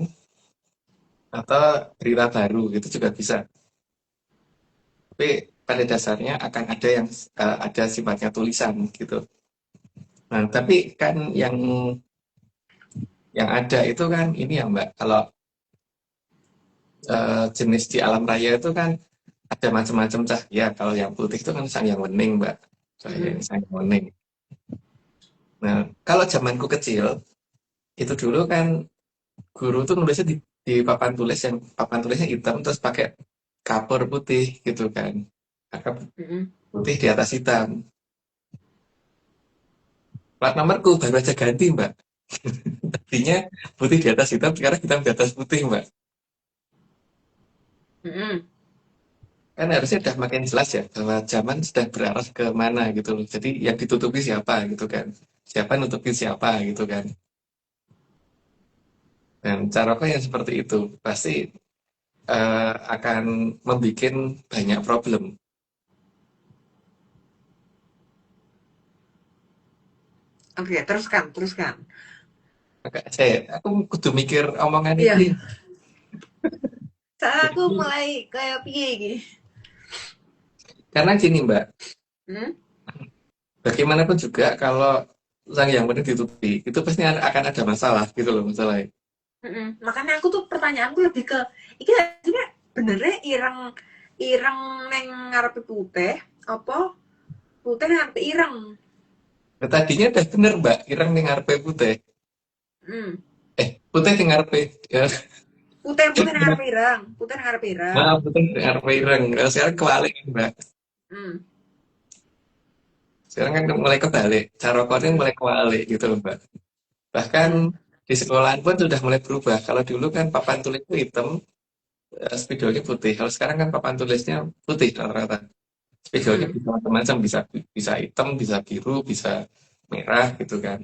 atau berita baru itu juga bisa. Tapi pada dasarnya akan ada yang ada sifatnya tulisan gitu. Nah, tapi kan yang ada itu kan ini ya Mbak, kalau jenis di alam raya itu kan ada macam-macam cahaya. Kalau yang putih itu kan sang yang wening Mbak, cahaya yang sang yang wening. Nah, kalau zamanku kecil itu dulu kan guru tuh nulisnya di papan tulis yang papan tulisnya hitam terus pakai kapur putih gitu kan. Maka Mm-mm. putih di atas hitam. Plat nomorku baru aja ganti Mbak. Tadinya putih di atas hitam, sekarang hitam di atas putih Mbak. Mm-mm. Kan harusnya udah makin jelas ya bahwa zaman sudah berarah ke mana gitu loh. Jadi yang ditutupi siapa gitu kan. Siapa nutupi siapa gitu kan. Dan cara kok yang seperti itu pasti akan membuat banyak problem. Oke, teruskan, teruskan. Maka aku kudu mikir omongan Iya, ini. soalnya aku Jadi, mulai kayak piye gini. karena gini Mbak, Hmm? bagaimanapun juga kalau sang yang benar ditutupi, itu pasti akan ada masalah gitu loh masalahnya. Mm-mm. Makanya aku tuh pertanyaanku lebih ke, iki sebenarnya benernya ireng ireng neng ngarepe putih, apa putih neng ngarepe ireng? Nah, tadinya udah bener Mbak, ireng ning ngarepe putih. Hmm. Putih ning ngarepe ya. Putih neng ngarepe ireng, putih neng ngarepe ireng. Nah, putih ning ngarepe ireng. Nah, sekarang kebalik Mbak. Hmm. Sekarang kan mulai kebalik. Cara coding Hmm. mulai kebalik gitu loh Mbak. Bahkan Hmm. Di sekolahan pun sudah mulai berubah. Kalau dulu kan papan tulis itu hitam, spidolnya putih. Kalau sekarang kan papan tulisnya putih rata-rata. Spidolnya Mm-mm. bisa macam-macam, bisa bisa hitam, bisa biru, bisa merah gitu kan.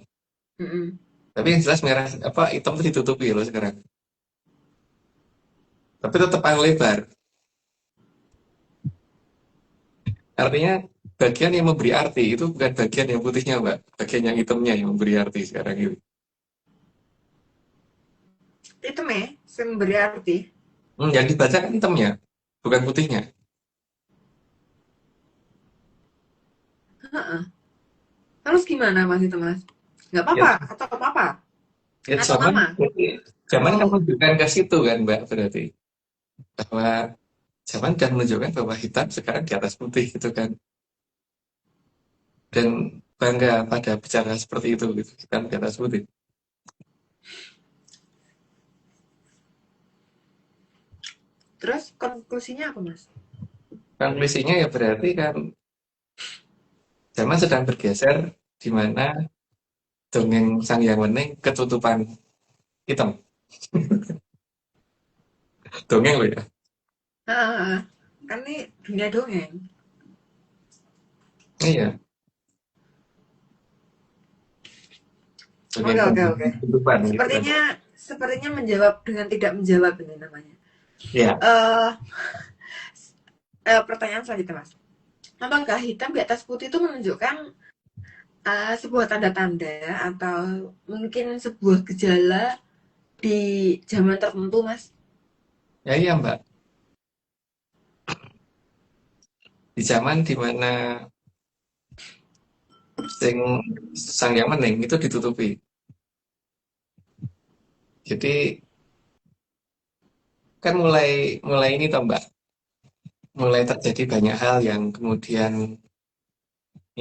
Mm-mm. Tapi yang jelas merah apa hitam itu ditutupi loh sekarang. Tapi tetap yang lebar. Artinya bagian yang memberi arti itu bukan bagian yang putihnya, Mbak. Bagian yang hitamnya yang memberi arti sekarang ini. Itu memberi arti. Yang dibaca kan hitamnya, bukan putihnya. Heeh. Terus gimana mas itu mas? Nggak Ya, apa-apa atau apa-apa? ya Atau zaman mama? zaman kan Atau menunjukkan ke situ kan, Mbak, berarti bahwa zaman kan menunjukkan bahwa hitam sekarang di atas putih gitu kan. Dan bangga pada bicara seperti itu gitu, hitam di atas putih. terus konklusinya apa mas? Konklusinya ya berarti kan zaman sedang bergeser di mana dongeng Sang Hyang Wening ketutupan hitam. Dongeng loh ya. Ah, kan ini dunia dongeng. Iya, dongeng Oke oke tentang oke. ketutupan gitu kan. Sepertinya sepertinya menjawab dengan tidak menjawab ini namanya. Iya, Eh pertanyaan selanjutnya mas. Apakah hitam di atas putih itu menunjukkan sebuah tanda-tanda atau mungkin sebuah gejala di zaman tertentu mas? ya iya Mbak. Di zaman dimana sing Sang Hyang Wening itu ditutupi. Jadi kan mulai mulai ini toh Mbak, mulai terjadi banyak hal yang kemudian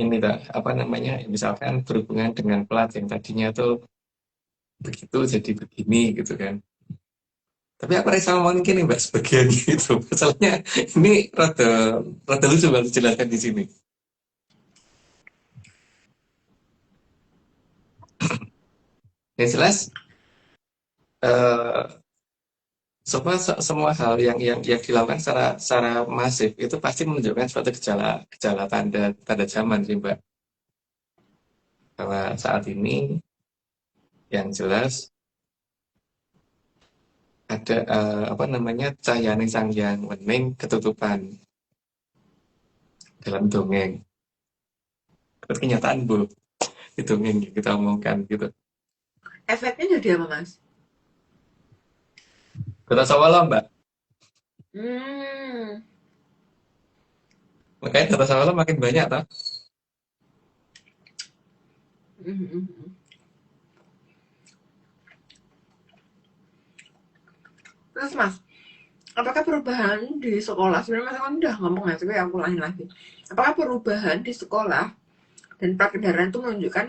ini tak apa namanya, misalkan berhubungan dengan plat yang tadinya tuh begitu jadi begini gitu kan. Tapi aku rasa ngomongin gini Mbak sebagian gitu. Masalahnya ini rada rada lucu kalau dijelaskan di sini. Yang jelas eh, semua hal yang dilakukan secara masif itu pasti menunjukkan suatu gejala gejala tanda tanda zaman sih Mbak. Bahwa saat ini yang jelas ada apa namanya cahayane Sang Hyang Wening ketutupan dalam dongeng. Itu kenyataan Bu, di dongeng yang kita omongkan gitu. Efeknya jadi apa mas? Kota Sawala Mbak, Hmm, makanya Kota Sawala makin banyak toh. hmm, hmm, hmm. Terus mas, apakah perubahan di sekolah sebenarnya mas kan udah ngomong ya, tapi aku ulangin lagi. Apakah perubahan di sekolah dan prakendaraan itu menunjukkan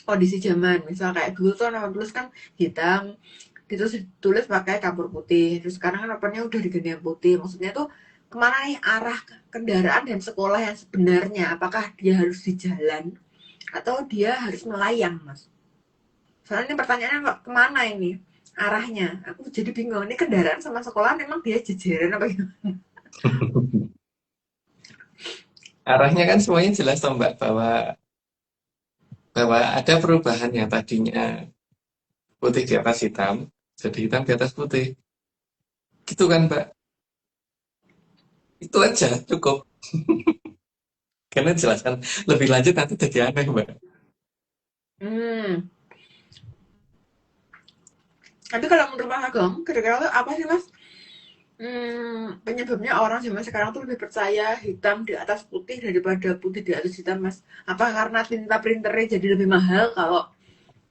kondisi zaman? Misal kayak dulu tuh nama tulis kan hitam, itu ditulis pakai kapur putih. Terus sekarang kan warnanya udah diganti yang putih. Maksudnya tuh kemana nih arah kendaraan dan sekolah yang sebenarnya? Apakah dia harus di jalan atau dia harus melayang, mas? Soalnya ini pertanyaannya kok kemana ini arahnya? Aku jadi bingung. Ini kendaraan sama sekolah memang dia jejeran apa gimana? Arahnya kan semuanya jelas toh Mbak bahwa bahwa ada perubahan yang tadinya putih di atas hitam jadi hitam di atas putih. Gitu kan Mbak. Itu aja cukup. Karena jelaskan lebih lanjut nanti jadi aneh Mbak. Hmm. Tapi kalau menurut Mas Agong, kira-kira tuh apa sih mas? Penyebabnya orang zaman sekarang tuh lebih percaya hitam di atas putih daripada putih di atas hitam, Mas. Apa karena tinta printernya jadi lebih mahal kalau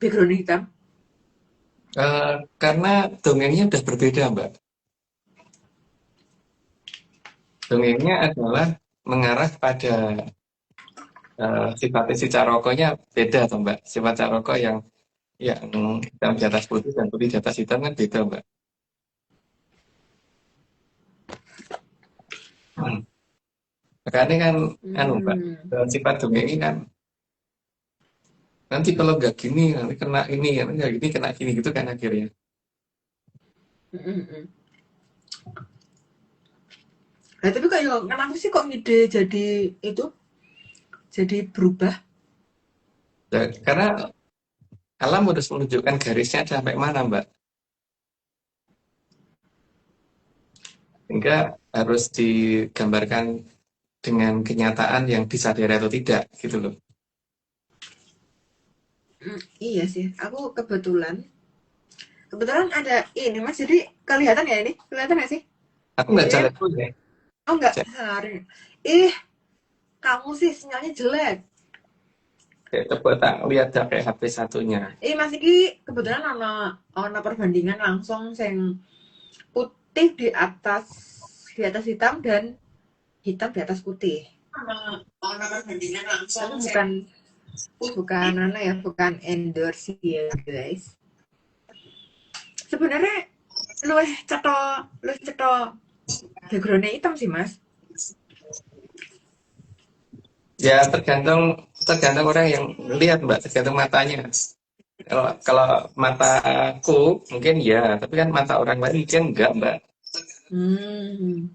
background hitam? Karena dongengnya udah berbeda Mbak. Dongengnya adalah mengarah pada sifat si Carokonya beda tuh Mbak. Sifat Caroko yang hitam di atas putih dan putih di atas hitam kan beda Mbak. Hmm. Makanya kan anu Mbak, Hmm. sifat dongeng ini kan Nanti kalau nggak gini, nanti kena ini, nanti nggak gini, kena gini gitu kan akhirnya. Mm-mm. Nah, tapi kayak kenapa sih kok ngide jadi itu jadi berubah? Dan karena alam harus menunjukkan garisnya sampai mana, Mbak. Sehingga harus digambarkan dengan kenyataan yang disadari atau tidak, gitu loh. Iya sih, aku kebetulan ada ini Mas, jadi kelihatan ya ini? Kelihatan nggak sih? Aku Ini nggak ya? jalan dulu ya. Oh enggak, Ja- sorry. Ih, kamu sih sinyalnya jelek. Coba tak lihat pakai HP satunya. Mas iki kebetulan ana perbandingan langsung sing putih di atas hitam dan hitam di atas putih. Ana perbandingan langsung. Tapi bukan bukan endorse ya guys. Sebenarnya luwih cetha backgroundnya hitam sih Mas. Ya tergantung orang yang lihat, Mbak, tergantung matanya. Kalau mataku mungkin ya, tapi kan mata orang lain mungkin enggak, Mbak. Hmm.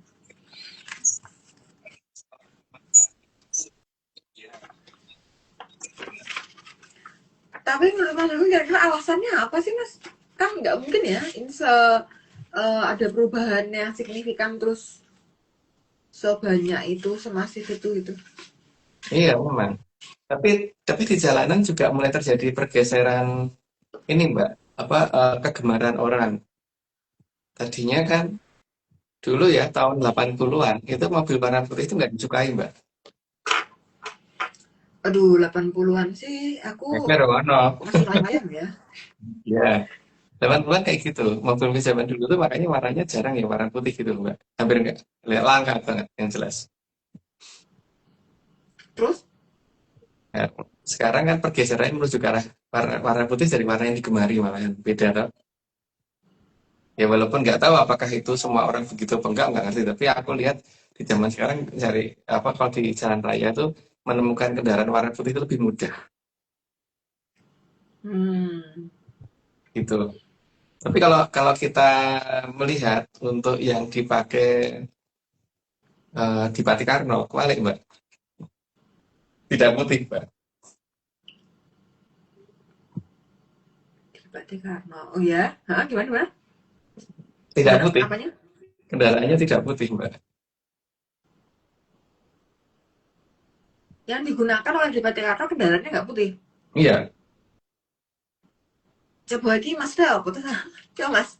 Tapi menurut Mas Agus kira-kira alasannya apa sih Mas? Kan nggak mungkin ya ini ada perubahan yang signifikan terus sebanyak itu, semasif itu gitu. Iya, memang. Tapi di jalanan juga mulai terjadi pergeseran ini, Mbak. Kegemaran orang. Tadinya kan dulu ya tahun 80-an itu mobil warna putih itu nggak disukai, Mbak. Aduh, 80-an sih aku Tapi ono. masih layang ya. Ya, 80-an kayak gitu. Mobil zaman dulu tuh makanya warnanya jarang ya warna putih gitu, Mbak. Hampir nggak, langka banget yang jelas. Terus Ya, sekarang kan pergeserannya menuju ke arah warna putih dari warna yang digemari malahan beda toh. Ya walaupun nggak tahu apakah itu semua orang begitu apa enggak nggak ngerti. Tapi aku lihat di zaman sekarang cari kalau di jalan raya tuh menemukan kendaraan warna putih itu lebih mudah hmm, gitu. Tapi kalau kalau kita melihat untuk yang dipakai di Patikarno, kebalik Mbak, tidak putih Mbak, di Pak Karno. Oh ya, gimana gimana? tidak Gimana putih, apanya? kendaraannya tidak putih Mbak. Yang digunakan oleh di Pak Karno kendaraannya nggak putih. Iya, Coba lagi Mas dah apa tuh? Coba Mas,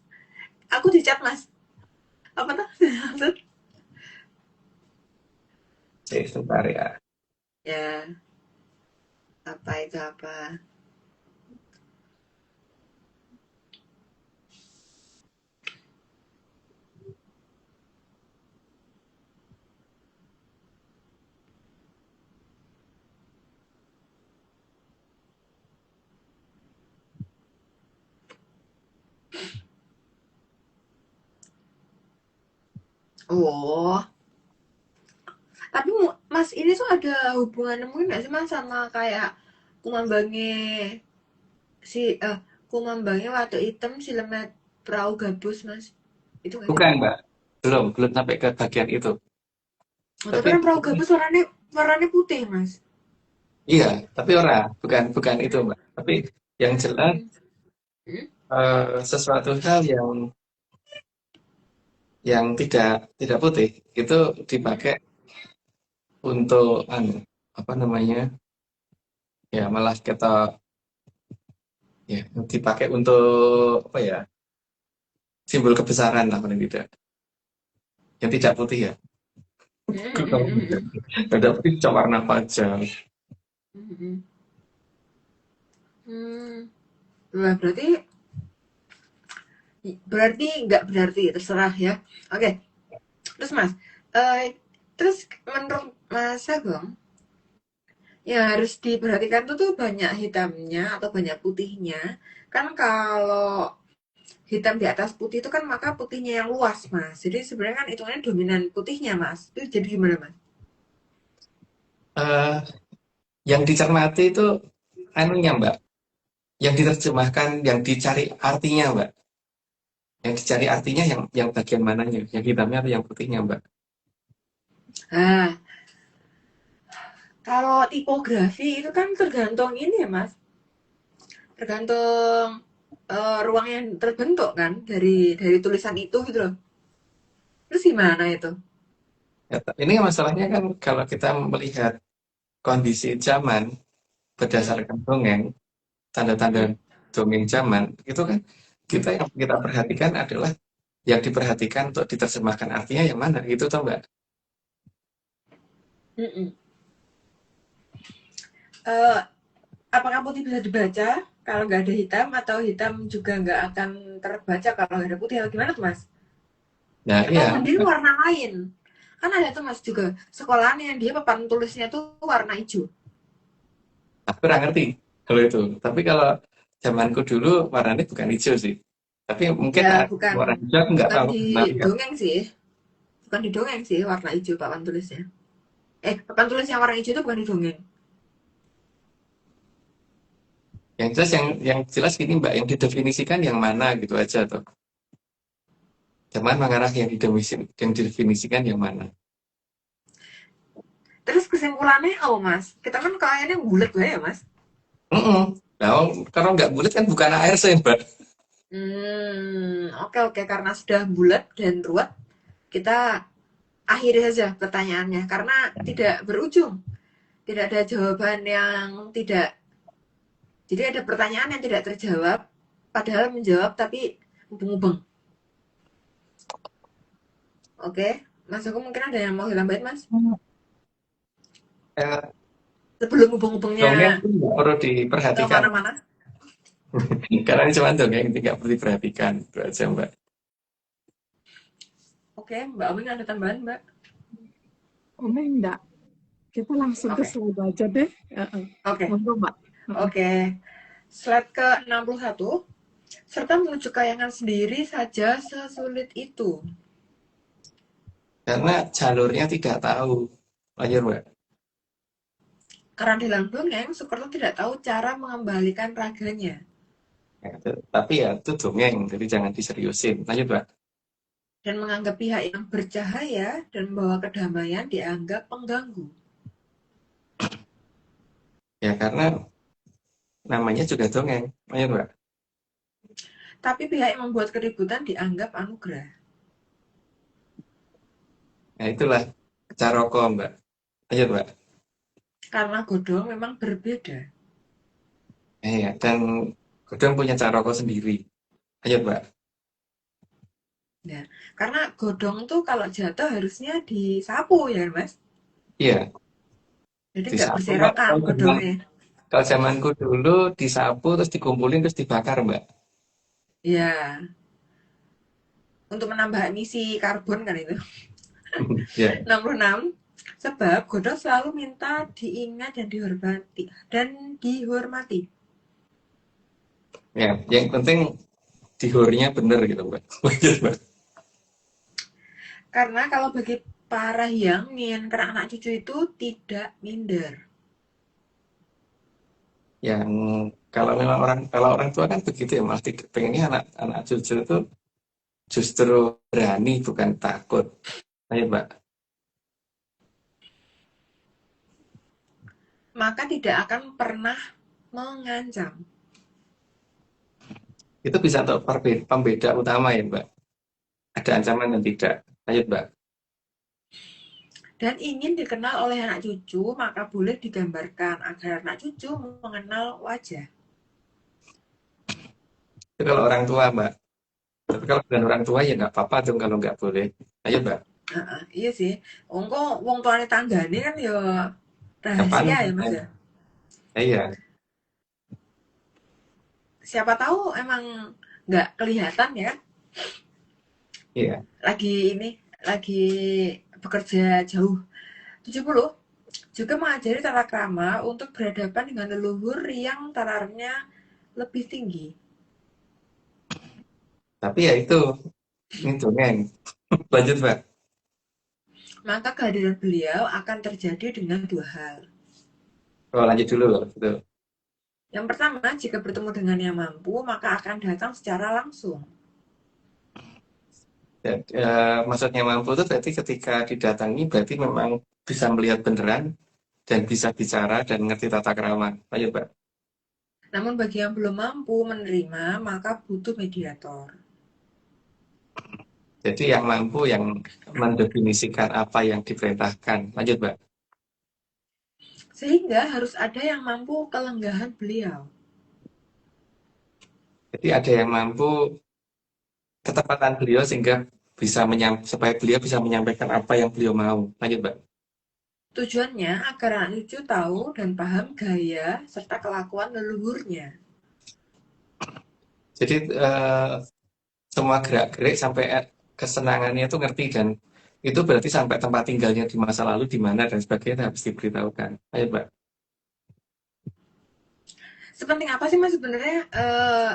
aku dicat Mas. Apa tuh? sebentar ya. Ya, apa itu apa? Oh, tapi Mas ini tuh ada hubungan mungkin nggak sih Mas sama kayak kumambange si kumambange Watu Item si Lemet Perahu Gabus Mas? Itu nggak sih? Bukan Mbak, belum sampai ke bagian itu. Oh, tapi Tapi kan Perahu Gabus warnanya putih Mas. iya, tapi bukan itu Mbak. Tapi yang jelas Hmm. Hmm? sesuatu hal yang tidak putih itu dipakai untuk apa namanya, ya malah kita ya dipakai untuk apa ya, simbol kebesaran lah paling tidak, yang tidak putih ya. Hmm, hmm, hmm, hmm. Ada putih cuma warna pajang. Hmm, hmm. Hmm. Wah, berarti terserah ya. Oke, terus Mas, terus menurut Mas Agong yang harus diperhatikan tuh banyak hitamnya atau banyak putihnya. Kan kalau hitam di atas putih itu kan maka putihnya yang luas Mas. Jadi sebenarnya kan hitungannya dominan putihnya Mas. Itu jadi gimana Mas? Eh, yang dicermati itu anunya Mbak, yang diterjemahkan, yang dicari artinya Mbak. Yang dicari artinya yang bagian mananya? Yang hitamnya atau yang putihnya Mbak? Nah, kalau tipografi itu kan tergantung ini ya, Mas. Tergantung ruang yang terbentuk kan dari tulisan itu gitu loh. Terus gimana itu? Ya, ini masalahnya kan kalau kita melihat kondisi zaman Hmm, berdasarkan dongeng, tanda-tanda hmm, dongeng zaman, itu kan yang kita perhatikan adalah yang diperhatikan untuk diterjemahkan artinya yang mana, gitu toh Mbak? hmm, hmm. Eh, apakah putih bisa dibaca kalau nggak ada hitam atau hitam juga nggak akan terbaca kalau nggak ada putih atau gimana tuh Mas? Nah, Atau iya, mending warna lain? Kan ada tuh Mas juga sekolahan yang dia papan tulisnya tuh warna hijau. aku kurang ngerti kalau itu. Tapi kalau zamanku dulu warnanya bukan hijau sih. Tapi mungkin Ya bukan warna hijau aku nggak bukan tahu. di Tapi dongeng sih, bukan di dongeng sih warna hijau papan tulisnya. Papan tulis yang warna hijau itu bukan di dongeng. yang jelas gini Mbak, yang didefinisikan yang mana gitu aja tuh. Zaman mengarah yang didefinisikan yang mana. Terus kesimpulannya oh Mas, kita kan kayaknya bulat ya Mas. Nah, kalau nggak bulat kan bukan ARC Mbak. Oke oke karena sudah bulat dan ruwet, kita akhiri saja pertanyaannya karena tidak berujung. Tidak ada jawaban yang tidak. Jadi ada pertanyaan yang tidak terjawab, padahal menjawab tapi mubeng-mubeng. Oke, Mas aku mungkin ada yang mau ditambahin Mas? Eh, Sebelum mubeng-mubengnya Dongeng itu nggak perlu ke diperhatikan. mana-mana. Karena ini cuma dongeng, tidak perlu diperhatikan. Itu aja Mbak. Oke, Mbak Omin ada tambahan Mbak? Komen enggak? Kita langsung ke Oke, slide aja deh. oke, Monggo, Mbak. oke. Slide ke 61. Serta menuju kayangan sendiri saja sesulit itu. Karena jalurnya tidak tahu. Lanjut Mbak. Karena dalam dongeng, Soekarno tidak tahu cara mengembalikan raganya. Ya, tapi ya itu dongeng, jadi jangan diseriusin. Lanjut Mbak. Dan menganggap pihak yang bercahaya dan membawa kedamaian dianggap pengganggu. Ya karena namanya juga dongeng. Lanjut Mbak. Tapi pihak yang membuat keributan dianggap anugerah. Nah itulah caroko Mbak. Lanjut Mbak. Karena godong memang berbeda. Ya, dan Godong punya caroko sendiri. Lanjut Mbak. Nah, karena godong tuh kalau jatuh harusnya disapu ya Mas. Iya, Jadi nggak disapu Mbak. berserakan godongnya. Kalau zamanku dulu disapu terus dikumpulin terus dibakar Mbak. Ya, untuk menambah emisi karbon kan itu. Ya. 66. Sebab godong selalu minta diingat dan dihormati. Ya, yang penting dihornya bener gitu Mbak. Lanjut Mbak. Karena kalau bagi para yang ingin kena anak cucu itu tidak minder. Yang kalau orang tua kan begitu ya, malah pengennya anak cucu itu justru berani bukan takut. Ayo Mbak. Maka tidak akan pernah mengancam. Itu bisa untuk pembeda utama ya Mbak. Ada ancaman dan tidak. Lanjut Mbak. Dan ingin dikenal oleh anak cucu, maka boleh digambarkan agar anak cucu mengenal wajah. Itu kalau orang tua Mbak. Tapi kalau bukan orang tua ya nggak apa-apa tuh kalau nggak boleh. Ayo Mbak. Iya sih. Engko wong tuane tanggane kan ya Kapan? rahasia ya Mas ya. Iya. Siapa tahu emang nggak kelihatan ya. Iya. Lagi bekerja jauh. 70 juga mengajari tata krama untuk berhadapan dengan leluhur yang tararnya lebih tinggi. Tapi ya itu ini dongeng. Lanjut Mbak. Maka kehadiran beliau akan terjadi dengan dua hal. Oh lanjut dulu. Gitu. Yang pertama, jika bertemu dengan yang mampu, maka akan datang secara langsung. Maksudnya mampu itu berarti ketika didatangi berarti memang bisa melihat beneran dan bisa bicara dan ngerti tata krama. Ayo, Mbak. Namun bagi yang belum mampu menerima, maka butuh mediator. Jadi yang mampu yang mendefinisikan apa yang diperintahkan. Lanjut, Mbak. Sehingga harus ada yang mampu kelenggahan beliau. Jadi ada yang mampu ketepatan beliau sehingga supaya beliau bisa menyampaikan apa yang beliau mau. Lanjut, Mbak. Tujuannya agar anak cucu tahu dan paham gaya serta kelakuan leluhurnya. Jadi semua gerak-gerik sampai kesenangannya itu ngerti dan itu berarti sampai tempat tinggalnya di masa lalu di mana dan sebagainya harus diberitahukan. Ayo, Mbak. Sepenting apa sih Mas sebenarnya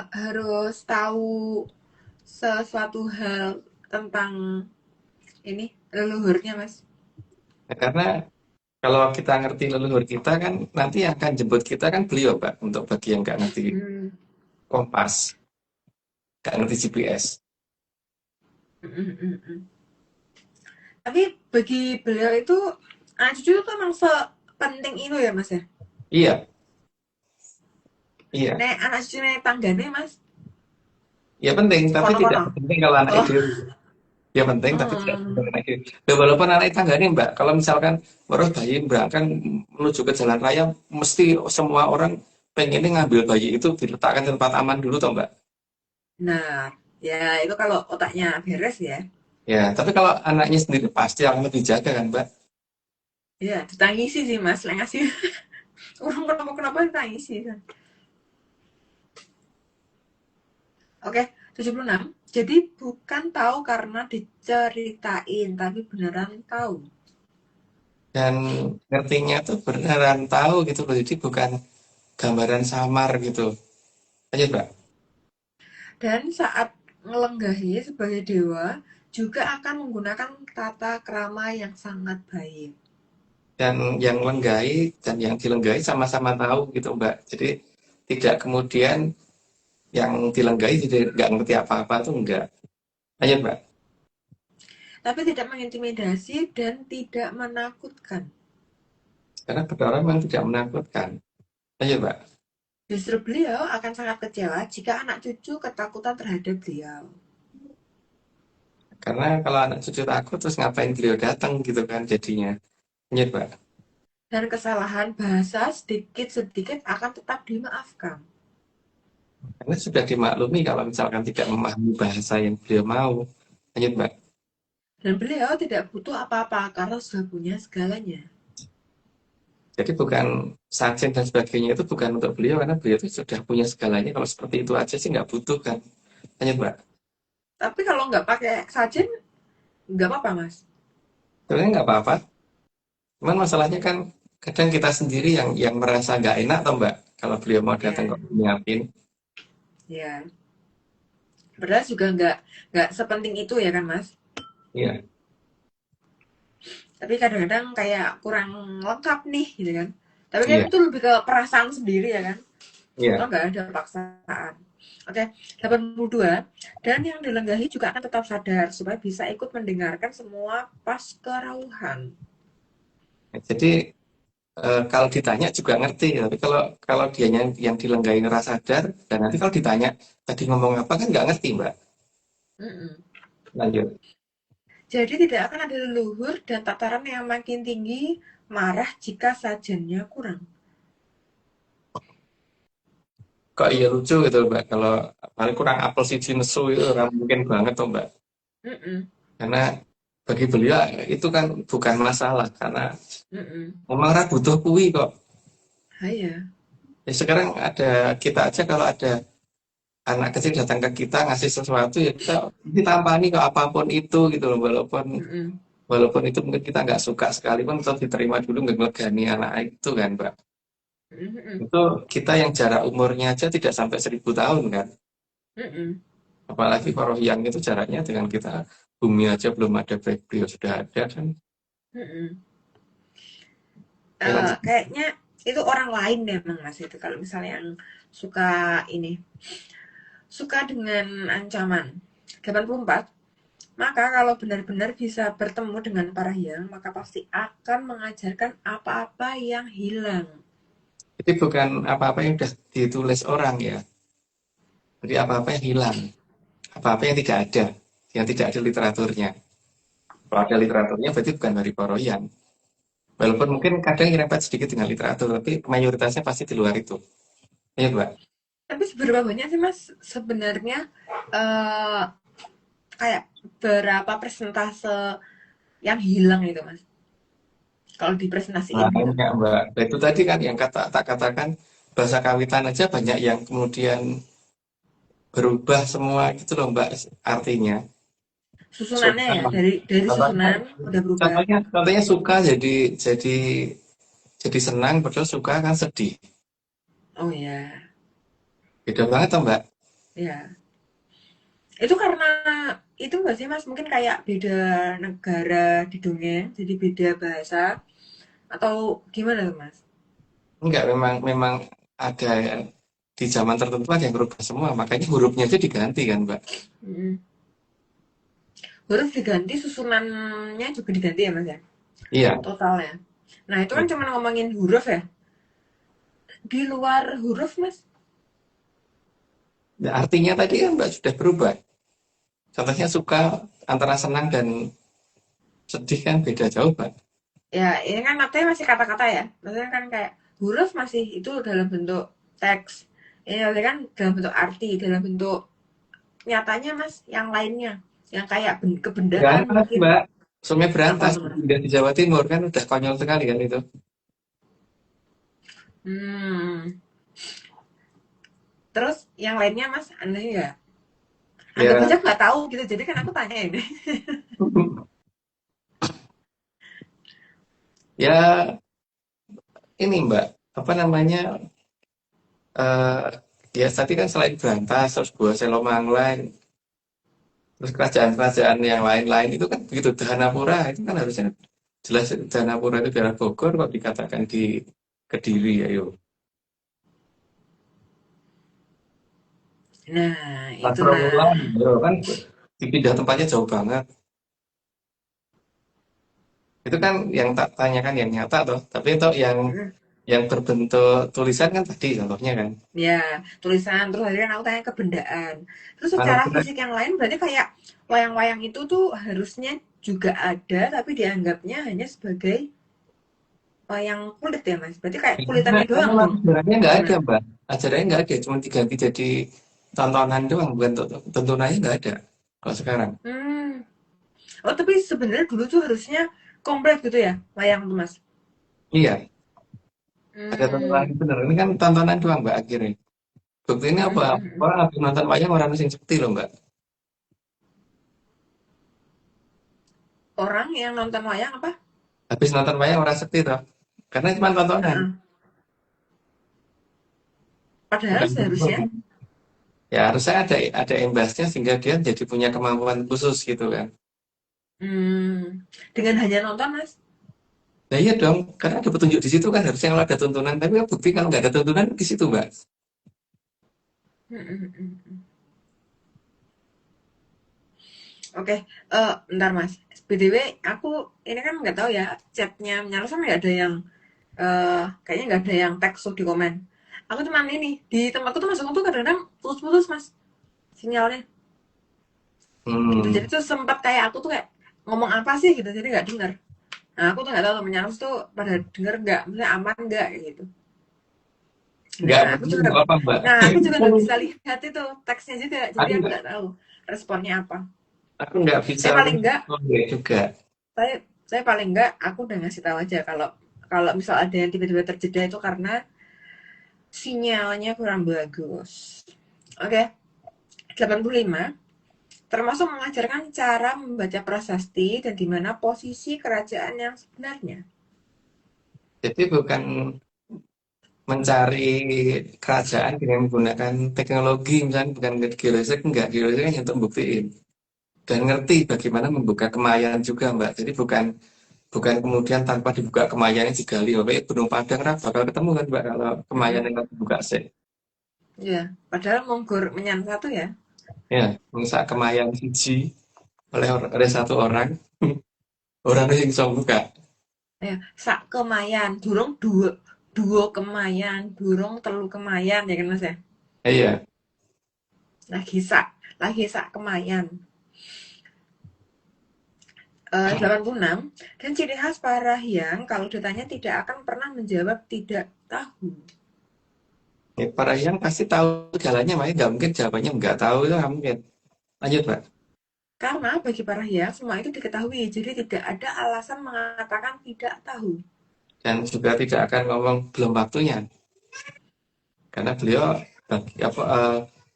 harus tahu sesuatu hal tentang ini leluhurnya Mas? Nah, karena kalau kita ngerti leluhur kita kan nanti yang akan jemput kita kan beliau, Pak. Untuk bagi yang nggak ngerti Hmm. kompas, nggak ngerti GPS. Tapi bagi beliau itu anak cucu itu emang sepenting itu ya Mas ya? Iya, iya. Nek anak cucu nek tanggane Mas? Ya penting, tapi tidak Kono-kono. penting kalau anak Oh. itu. Ya penting, tapi tidak penting anak itu. Ya, walaupun anak tangganya, Mbak, kalau misalkan baru bayi berangkat menuju ke jalan raya, mesti semua orang pengennya ngambil bayi itu diletakkan di tempat aman dulu, toh, Mbak. Nah, ya itu kalau otaknya beres ya. Ya, tapi kalau anaknya sendiri pasti akan lebih jaga kan, Mbak. Ya, ditangisi sih Mas, lek ngasih orang kenapa ditangisi kan. Oke, 76. Jadi bukan tahu karena diceritain, tapi beneran tahu. Dan ngertinya tuh beneran tahu gitu loh, jadi bukan gambaran samar gitu. Aja, Mbak. Dan saat ngelenggahi sebagai dewa, juga akan menggunakan tata krama yang sangat baik. Dan yang lenggai dan yang dilenggai sama-sama tahu gitu, Mbak. Jadi tidak kemudian yang dilenggai jadi nggak ngerti apa-apa tuh enggak. Aja, Mbak. Tapi tidak mengintimidasi dan tidak menakutkan. Karena orang memang tidak menakutkan. Ayo, Mbak. Justru beliau akan sangat kecewa jika anak cucu ketakutan terhadap beliau. Karena kalau anak cucu takut terus ngapain beliau datang gitu kan jadinya. Ayo, Mbak. Dan kesalahan bahasa sedikit-sedikit akan tetap dimaafkan. Karena sudah dimaklumi kalau misalkan tidak memahami bahasa yang beliau mau. Ayo, Mbak. Dan beliau tidak butuh apa-apa karena sudah punya segalanya. Jadi bukan sajen dan sebagainya itu bukan untuk beliau karena beliau itu sudah punya segalanya. Kalau seperti itu aja sih nggak butuh kan. Ayo, Mbak. Tapi kalau nggak pakai sajen, nggak apa-apa mas. Sebenarnya nggak apa-apa. Cuman masalahnya kan kadang kita sendiri yang merasa nggak enak toh, Mbak. Kalau beliau mau datang Ya, kok nyiapin. ya. Padahal juga nggak sepenting itu ya kan mas. Iya, Tapi kadang-kadang kayak kurang lengkap nih gitu kan. Tapi kan iya, itu lebih ke perasaan sendiri ya kan. Atau iya. nggak ada paksaan. Oke, 82. Dan yang dilenggahi juga akan tetap sadar supaya bisa ikut mendengarkan semua pas kerauhan. Jadi kalau ditanya juga ngerti, tapi kalau kalau dianya yang dilenggai ngerasa sadar, dan nanti kalau ditanya tadi ngomong apa kan nggak ngerti, Mbak. Mm-mm. Lanjut. Jadi tidak akan ada leluhur dan tataran yang makin tinggi marah jika sajennya kurang. Kok iya lucu gitu, Mbak. Kalau paling kurang apel siji nesu itu orang mungkin banget tuh, Mbak. Mm-mm. Karena bagi beliau itu kan bukan masalah karena Mm-mm. memang ra butuh kuwi kok. Haya. Ya sekarang ada kita aja kalau ada anak kecil datang ke kita ngasih sesuatu ya kita ditampani kok apapun itu gitu loh walaupun Mm-mm. walaupun itu mungkin kita nggak suka sekalipun tetap diterima dulu nggak ngelegani anak itu kan Mbak. Mm-mm. Itu kita yang jarak umurnya aja tidak sampai 1000 tahun kan. Mm-mm. Apalagi Parohyang itu jaraknya dengan kita bumi aja belum ada beliau sudah ada kan. Mm-mm. Ya, lanjut. Kayaknya itu orang lain memang Mas itu kalau misalnya yang suka ini suka dengan ancaman. 84. Maka kalau benar-benar bisa bertemu dengan para hyang, maka pasti akan mengajarkan apa-apa yang hilang. Jadi bukan apa-apa yang sudah ditulis orang ya. Jadi apa-apa yang hilang, apa-apa yang tidak ada literaturnya. Kalau ada literaturnya berarti bukan dari Poroyan. Walaupun mungkin kadang nyerempet sedikit dengan literatur, tapi mayoritasnya pasti di luar itu. Iya, Mbak. Tapi seberapa banyak sih Mas sebenarnya eh kayak berapa persentase yang hilang itu Mas? Kalau dipresentasiin gitu. Banyak, Mbak. Nah, itu tadi kan yang tak katakan bahasa kawitan aja banyak yang kemudian berubah semua gitu loh, Mbak, artinya. Susunannya Suka, ya dari contohnya, susunan udah berubah. contohnya suka jadi senang, padahal suka kan sedih. Oh ya, Beda banget toh, Mbak. ya. Itu karena itu nggak sih Mas? Mungkin kayak beda negara di dongeng, jadi beda bahasa atau gimana tuh Mas? Enggak, memang ada di zaman tertentu ada yang berubah semua, makanya hurufnya itu diganti kan, Mbak. Mm. Huruf diganti, susunannya juga diganti ya Mas ya? Iya. Totalnya. Nah itu kan cuma ngomongin huruf ya. Di luar huruf Mas? Nah, artinya tadi kan Mbak sudah berubah. Contohnya suka antara senang dan sedih kan beda jauh, Mbak. Ya ini kan matanya masih kata-kata ya. Maksudnya kan kayak huruf masih itu dalam bentuk teks. Ini maksudnya kan dalam bentuk arti, dalam bentuk nyatanya Mas, yang lainnya. Yang kayak kebendaan Berantas, mungkin. Mbak. Sungai Apa Berantas tuh Mas? di Jawa Timur kan udah konyol sekali kan itu. Hmm. Terus yang lainnya Mas, aneh ya? Anggap Ya, aja nggak tahu gitu. Jadi kan aku tanya ini. ya ini Mbak, apa namanya? eh ya tadi kan selain Berantas, terus Gua Selomanglang, terus kerajaan-kerajaan yang lain-lain itu kan begitu Dahanapura itu kan harusnya jelas Dahanapura itu daerah Bogor kok dikatakan di Kediri ayo. Nah, itulah. Nasrullah ya kan dipindah tempatnya jauh banget. Itu kan yang tak tanyakan yang nyata toh. Tapi itu yang berbentuk tulisan kan tadi contohnya kan. Ya, tulisan. Terus akhirnya kan aku tanya kebendaan. Terus Kalau secara benar fisik yang lain berarti kayak wayang-wayang itu tuh harusnya juga ada, tapi dianggapnya hanya sebagai wayang kulit ya, Mas. Berarti kayak kulitannya doang karena dong. ajarannya nggak ada Gimana? mbak. Ajarannya nggak ada, cuma diganti jadi tontonan doang, bukan tontonannya nggak ada. Kalau sekarang. Hmm. Oh, tapi sebenarnya dulu tuh harusnya komplit gitu ya, wayang tuh, Mas. Iya, ada tontonan Hmm. bener. Ini kan tontonan doang mbak akhirnya. Buktinya Hmm, apa? hmm, hmm. Orang habis nonton wayang orang sing sekti loh mbak. Orang yang nonton wayang apa? Habis nonton wayang orang sekti toh. Karena cuma tontonan, Heeh. Padahal bukan betul. seharusnya Ya harusnya ada imbasnya sehingga dia jadi punya kemampuan khusus gitu kan. dengan hanya nonton, Mas. Nah iya dong, karena ada petunjuk di situ kan harusnya kalau ada tuntunan. Tapi kan bukti kalau nggak ada tuntunan di situ mbak. Hmm, hmm, hmm, hmm. Oke, bentar Mas. BTW, aku ini kan nggak tahu ya, chatnya Nyala nggak ada yang, kayaknya nggak ada yang teks tuh di komen. Aku cuman ini, di tempatku tuh masuk tuh kadang-kadang putus-putus Mas, sinyalnya. Gitu. Hmm, Jadi tuh sempat kayak aku tuh kayak ngomong apa sih gitu, jadi nggak dengar. Nah, aku tuh nggak tahu temen Nyala tuh pada denger nggak, maksudnya aman nggak kayak gitu. nggak Nah, aku juga, apa mbak. aku juga nggak bisa lihat itu teksnya juga, jadi Aku aku nggak, nggak tahu responnya apa. aku nggak bisa Saya paling nggak respon juga. saya saya paling enggak aku udah ngasih tahu aja kalau kalau misal ada yang tiba-tiba terjeda itu karena sinyalnya kurang bagus. Oke, 85 termasuk mengajarkan cara membaca prasasti dan di mana posisi kerajaan yang sebenarnya. Jadi bukan mencari kerajaan dengan menggunakan teknologi, misalnya bukan georesek, enggak. Georesek hanya untuk buktiin. Dan ngerti bagaimana membuka kemayan juga mbak. Jadi bukan bukan kemudian tanpa dibuka kemayannya digali. Oke, Gunung Padang kan bakal ketemu kan Mbak kalau kemayannya nggak dibuka sih. Ya, padahal monggur menyan satu ya. Ya, masa kemayan siji oleh satu orang, orang yang bisa buka. Ya, sak kemayan, durung dua, dua kemayan, durung telu kemayan ya kan Mas ya. Iya, Lagi sak kemayan. 86. Dan ciri khas Parahyang kalau ditanya tidak akan pernah menjawab tidak tahu. ya, para yang pasti tahu segalanya, makanya nggak mungkin jawabannya nggak tahu itu nggak mungkin. Lanjut, Pak. Karena bagi Parahyang semua itu diketahui, jadi tidak ada alasan mengatakan tidak tahu. Dan juga tidak akan ngomong belum waktunya, karena beliau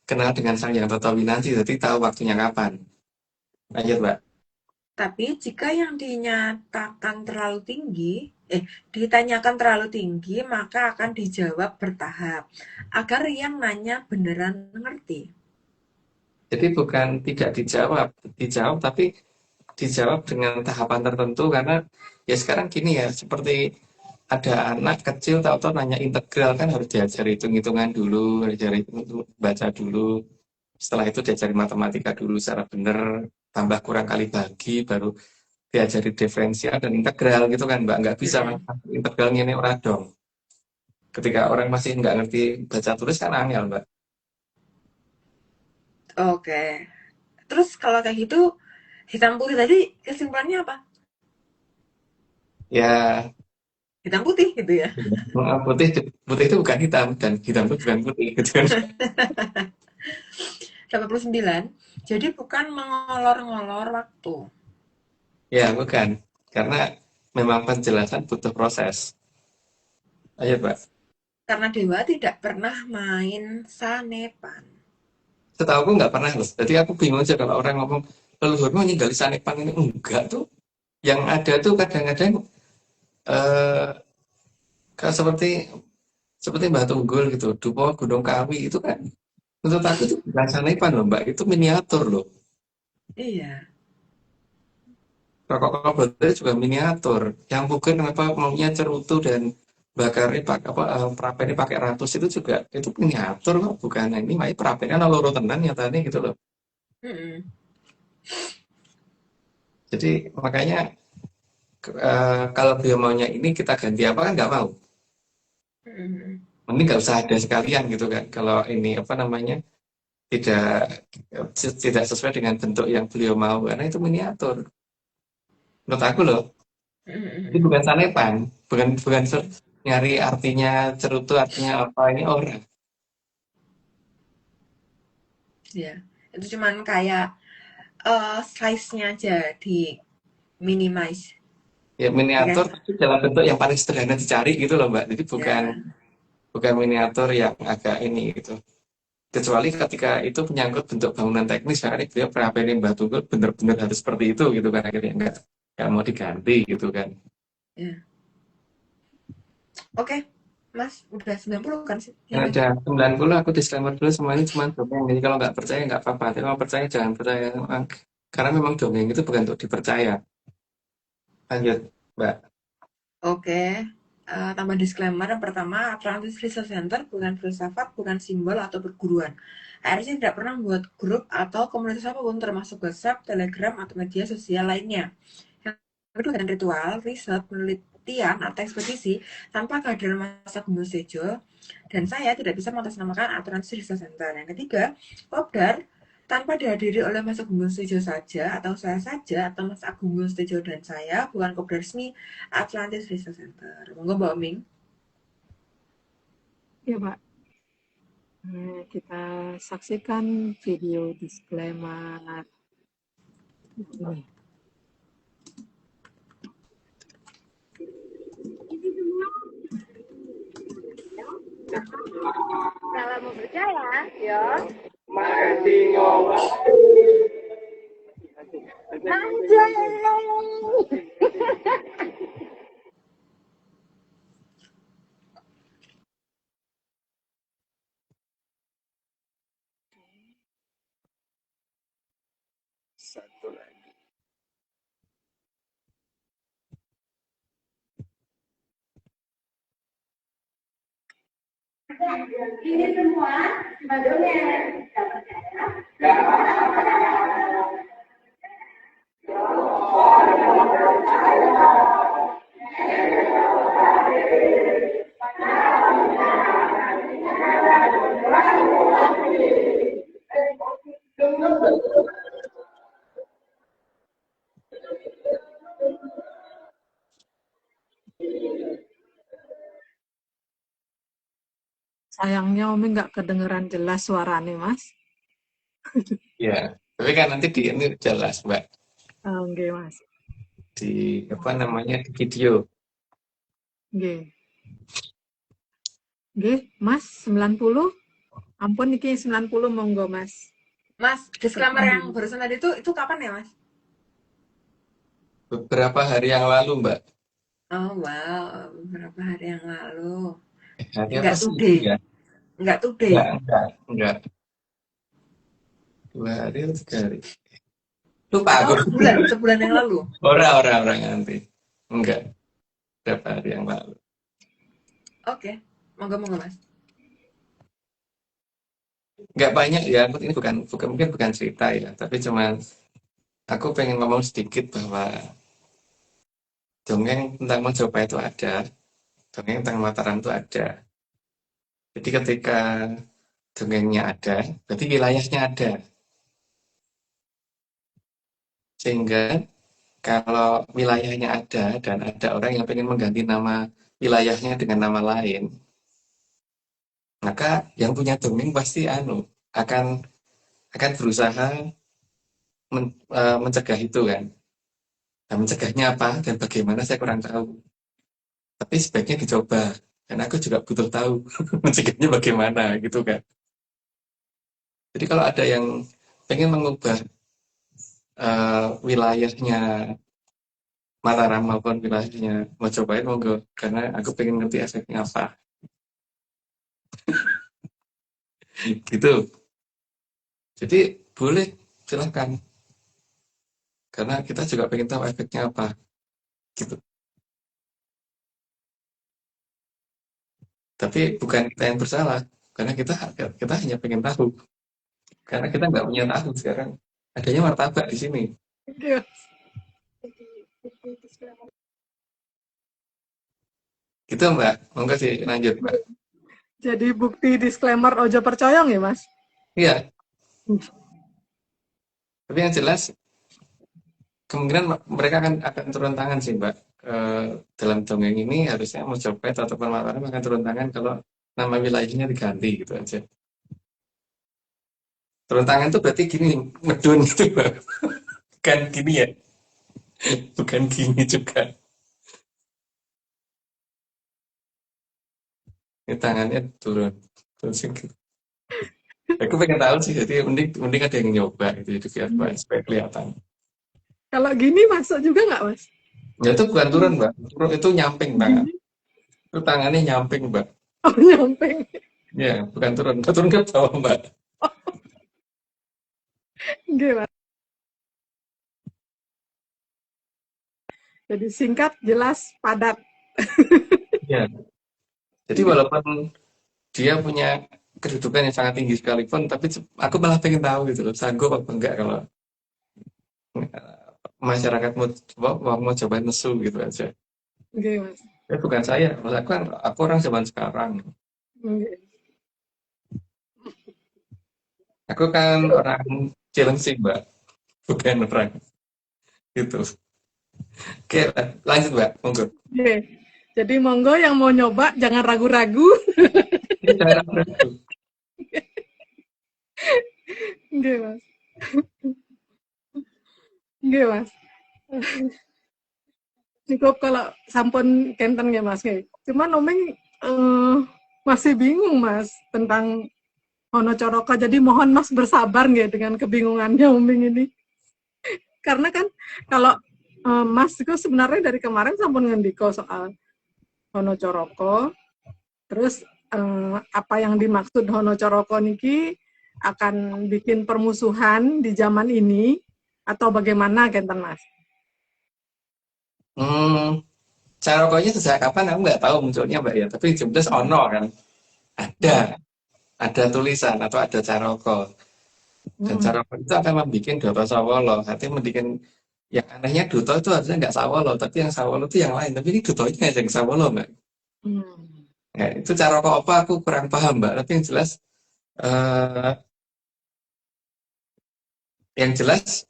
kenal dengan Sang Yang Tata Winanti, jadi tahu waktunya kapan. Lanjut, Pak. Tapi jika yang ditanyakan terlalu tinggi, maka akan dijawab bertahap agar yang nanya beneran ngerti. Jadi bukan tidak dijawab tapi dijawab dengan tahapan tertentu karena ya sekarang gini ya, seperti ada anak kecil tahu-tahu nanya integral kan harus diajari hitung-hitungan dulu, diajari baca dulu. Setelah itu diajari matematika dulu secara benar, tambah kurang kali bagi, baru diajari diferensial dan integral gitu kan Mbak. Nggak bisa Mm-mm. integralnya ini orang dong. Ketika orang masih nggak ngerti baca tulis kan angel Mbak. Oke. Terus kalau kayak gitu, hitam putih tadi kesimpulannya apa? Ya, Hitam putih gitu ya. putih putih itu bukan hitam dan hitam itu bukan putih gitu kan. 89. Jadi bukan mengolor-ngolor waktu. Ya, bukan. Karena memang penjelasan butuh proses. Ayo, Pak. Karena dewa tidak pernah main sanepan. Setahu aku nggak pernah loh. Jadi aku bingung aja kalau orang ngomong leluhurmu ninggali Sanepan ini enggak tuh. Yang ada tuh kadang-kadang eh seperti seperti Mbah Tunggul gitu, Dupo Gunung Kawi itu kan menurut aku itu bukan Sanepan loh, Mbak. Itu miniatur loh. Iya. Rokok Botol juga miniatur. Yang mungkin apa maunya cerutu dan bakarnya pakai apa perapennya pakai ratus itu juga itu miniatur kok, bukan ini makanya perapennya kan loro tenan nyatanya gitu loh. Mm-mm. Jadi makanya kalau beliau maunya ini kita ganti apa kan nggak mau. Mm-mm. Mending nggak usah ada sekalian gitu kan. Kalau ini apa namanya tidak tidak sesuai dengan bentuk yang beliau mau karena itu miniatur. Menurut aku loh, ini Mm-mm. bukan sanepan, bukan bukan nyari artinya cerutu artinya apa ini orang. Ya. Itu cuman kayak size-nya aja di minimize. Ya Ya kan? miniatur tapi dalam bentuk yang paling sederhana dicari gitu loh Mbak. Jadi bukan Ya. bukan miniatur yang agak ini gitu. Kecuali ketika itu menyangkut bentuk bangunan teknis, makanya beliau PHP Mbak Tunggul benar-benar harus seperti itu gitu kan akhirnya nggak mau diganti gitu kan. Ya. Oke. Mas, udah 90 kan sih? Ya Yang kan? ada 90 aku disclaimer dulu semuanya cuma dongeng. Jadi kalau nggak percaya nggak apa-apa. Tapi kalau percaya jangan percaya. Karena memang dongeng itu bukan untuk dipercaya. Lanjut, Mbak. Oke. Tambah disclaimer yang pertama, Atlantis Research Center bukan filsafat, bukan simbol atau perguruan. ARC tidak pernah membuat grup atau komunitas apapun termasuk WhatsApp, Telegram, atau media sosial lainnya. Yang kedua, dengan ritual, riset, penelitian, atau ekspedisi tanpa kehadiran Mas Agung Sejo, dan saya tidak bisa mengatasnamakan Atlantis Research Center. Yang ketiga, Kopdar tanpa dihadiri oleh Mas Agung Sejo saja atau saya saja atau Mas Agung Sejo dan saya bukan Kopdar resmi Atlantis Research Center. Monggo Mbak Oming. Ya, Pak. Kita saksikan video disclaimer ini. Kalau mau percaya, ya. Anjay. Satu lagi. Ini semua dongeng. Sayangnya Umi nggak kedengeran jelas suaranya, Mas. Ya, tapi kan nanti di ini jelas, Mbak. Oh, nggih, Mas. Di apa namanya di video. Nggih. Nggih, Mas 90. Ampun niki 90 monggo, Mas. Mas, disclaimer yang barusan tadi itu kapan ya, Mas? Beberapa hari yang lalu, Mbak. Oh, wow, beberapa hari yang lalu. Hari apa Enggak sih? today. Ya, Enggak today. enggak. 2 hari atau 3 hari. Lupa aku. Atau sebulan yang lalu. Orang nanti. Enggak, berapa hari yang lalu. Oke, monggo Mas. Enggak banyak ya, ini mungkin bukan cerita ya, tapi cuman aku pengen ngomong sedikit bahwa dongeng tentang Majapahit itu ada, dongeng tentang Mataram itu ada. Jadi ketika dongengnya ada, berarti wilayahnya ada. Sehingga kalau wilayahnya ada dan ada orang yang pengen mengganti nama wilayahnya dengan nama lain, maka yang punya dongeng pasti akan berusaha mencegah itu kan. Nah, mencegahnya apa dan bagaimana saya kurang tahu. Tapi sebaiknya dicoba, karena aku juga butuh tahu mencegahnya bagaimana gitu kan. Jadi kalau ada yang pengen mengubah wilayahnya Mataram maupun wilayahnya Majapahit, monggo, karena aku pengen ngerti efeknya apa. Gitu. Jadi boleh, silahkan. Karena kita juga pengen tahu efeknya apa. Gitu. Tapi bukan kita yang bersalah, karena kita hanya pengen tahu. Karena kita nggak punya tahu sekarang. Adanya martabak di sini. Nggih, Mas. Gitu Mbak, monggo sih lanjut Mbak. Jadi bukti disclaimer ojo percaya nggih, Mas? Iya, tapi yang jelas kemungkinan mereka akan turun tangan sih Mbak. Dalam dongeng ini harusnya Majapahit ataupun Mataram akan turun tangan kalau nama wilayahnya diganti gitu aja. Turun tangan itu berarti gini, medun gitu Mbak. Bukan gini ya, bukan gini juga. Ini tangannya turun. Terus gitu. Aku pengen tahu sih, jadi mending ada yang nyoba gitu, jadi biar supaya kelihatan. Kalau gini masuk juga nggak, Mas? Ya itu bukan turun Mbak, turun itu nyamping tangan. Itu tangannya nyamping Mbak. Oh, nyamping. Ya, bukan turun, turun ke bawah Mbak. Nggih, Mas. Jadi singkat, jelas, padat. Ya. Jadi walaupun dia punya kedudukan yang sangat tinggi sekalipun, tapi aku malah pengen tahu gitu loh, sanggup apa enggak kalau masyarakat mau coba nesu gitu aja. Nggih, Mas. Ya bukan saya, maksud aku orang zaman sekarang. Nggih. Aku kan orang Cilengsi Mbak, bukan orang gitu. Oke, lanjut Mbak, monggo. Nggih. Jadi monggo yang mau nyoba jangan ragu-ragu. Ini cara ragu. Nggih, Mas. Nggih, Mas. Cukup kalau sampun kenten ya Mas. Cuman Omeng masih bingung Mas tentang Hono Coroka. Jadi mohon Mas bersabar nggih dengan kebingungannya Omeng ini. Karena kan kalau Mas itu sebenarnya dari kemarin sampun ngendiko soal Hono Coroko. Terus apa yang dimaksud Hono Coroko niki akan bikin permusuhan di zaman ini atau bagaimana kenten Mas? Cara rokoknya sejak kapan aku nggak tahu munculnya Mbak ya, tapi jelas ono kan. ada tulisan atau ada caroko. Dan Mm-mm. caroko itu akan membuat Doto Sawolo. Artinya membuat yang anehnya Duto itu harusnya nggak Sawolo, tapi yang Sawolo itu yang lain. Tapi ini Dutonya yang Sawolo, Mbak. Hmm. Ya, itu caroko apa aku kurang paham, Mbak. Tapi eh, yang jelas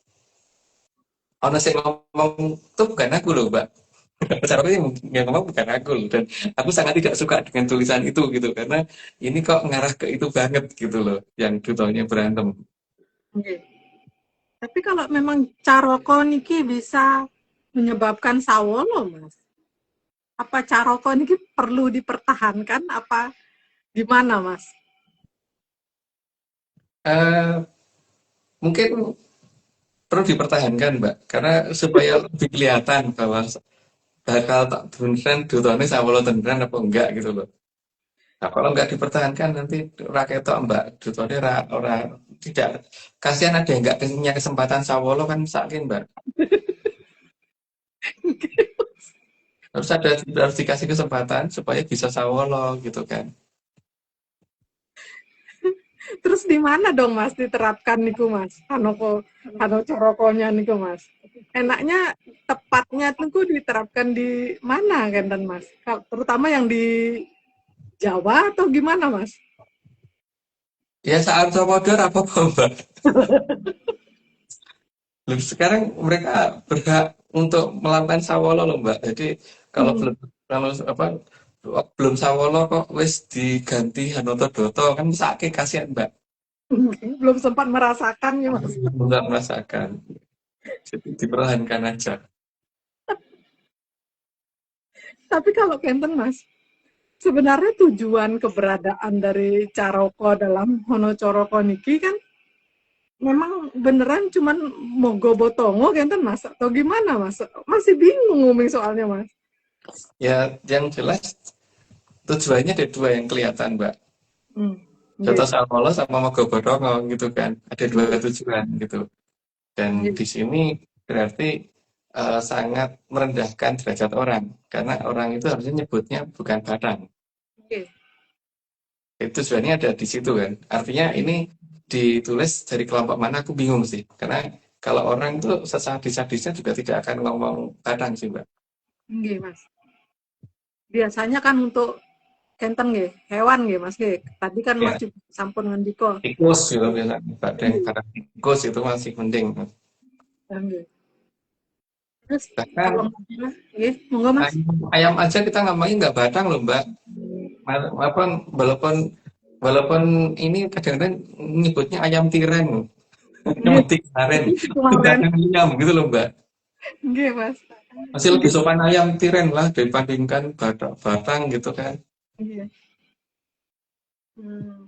ono sing ngomong itu bukan aku loh, Mbak. Caranya yang ngomong bukan aku loh. Dan aku sangat tidak suka dengan tulisan itu gitu karena ini kok ngarah ke itu banget gitu loh, yang Dutonya berantem. Nggih. Tapi kalau memang caroko niki bisa menyebabkan sawolo, Mas. Apa caroko niki perlu dipertahankan apa gimana, Mas? Eh, mungkin perlu dipertahankan, Mbak, karena supaya lebih kelihatan bahwa bakal tak beneran Dutonya Sawolo beneran apa enggak gitu loh. Nah, kalau nggak dipertahankan nanti rakyat itu Mbak Dutonya orang tidak, kasihan ada yang nggak punya kesempatan Sawolo kan sakit, Mbak. Harus dikasih kesempatan supaya bisa Sawolo gitu kan. Terus di mana dong Mas diterapkan niku Mas? Ano corokonya niku Mas. Enaknya tepatnya tuh diterapkan di mana kan Mas? Terutama yang di Jawa atau gimana Mas? Ya saat Sawodor apa-apa, Mbak. Loh, sekarang mereka berhak untuk melakukan Sawolo loh, Mbak. Jadi kalau Hmm. belum kalau apa belum Sawolo kok wis diganti Hanoto Doto kan sakit kasihan, Mbak. Belum sempat merasakan ya Mas. Nggak merasakan. Jadi dipertahankan aja. Tapi kalau kenten Mas, sebenarnya tujuan keberadaan dari Caroko dalam Hono Coroko niki kan memang beneran cuman mogo botongo kenten Mas atau gimana Mas? Masih bingung ngomong soalnya Mas. Ya, yang jelas tujuannya ada dua yang kelihatan, Mbak. Hmm. Contoh Nggih. Sawolo sama Mogobodongo gitu kan. Ada dua Nggih. tujuan gitu. Dan Nggih. di sini berarti sangat merendahkan derajat orang. Karena orang itu harusnya nyebutnya bukan Batang. Nggih. Itu tujuannya ada di situ kan. Artinya ini ditulis dari kelompok mana aku bingung sih. Karena kalau orang itu sesadis-sadisnya juga tidak akan ngomong Batang sih, Mbak. Nggih, Mas. Biasanya kan untuk kenten nggih, hewan nggih Mas nggih. Tadi kan Mas Ya, juga sampun ngendika. tikus gitu biasanya. Badeng, Nggih. pada tikus itu masih mending. Nggih. Terus Bahkan kalau masalah nggih, monggo Mas. ayam aja kita ngomongin nggak Batang loh, Mbak. Walaupun walaupun walaupun ini kadang-kadang nyebutnya ayam tiren, ayam Nggih. tiren, Kemarin. bukan ayam gitu loh, Mbak. Nggih, Mas. Masih lebih sopan ayam tiren lah dibandingkan batang gitu kan. Iya. Hmm.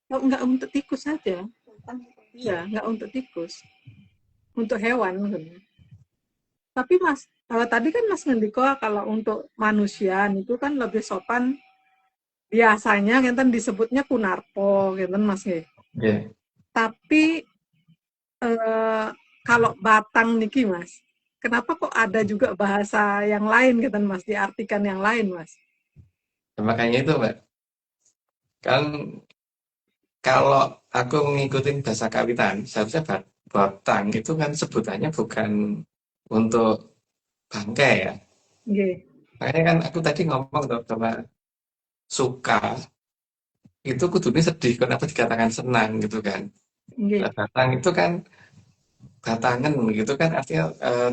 Oh, enggak untuk tikus saja. Iya, enggak untuk tikus. Untuk hewan maksudnya. Tapi Mas, tadi kan Mas ngendiko kalau untuk manusia itu kan lebih sopan biasanya ngenten disebutnya kunarpo ngenten Mas nggih. Ya. Tapi eh, kalau Batang niki Mas, kenapa kok ada juga bahasa yang lain ngenten Mas diartikan yang lain Mas? Ya, makanya itu, Mbak. Kan kalau aku ngikutin bahasa kawitan, seharusnya batang itu kan sebutannya bukan untuk bangkai ya. Nggih. Makanya kan aku tadi ngomong tuh bahwa suka itu kudunya sedih, kenapa dikatakan senang gitu kan. Nggih. Nah, batang itu kan batangan gitu kan artinya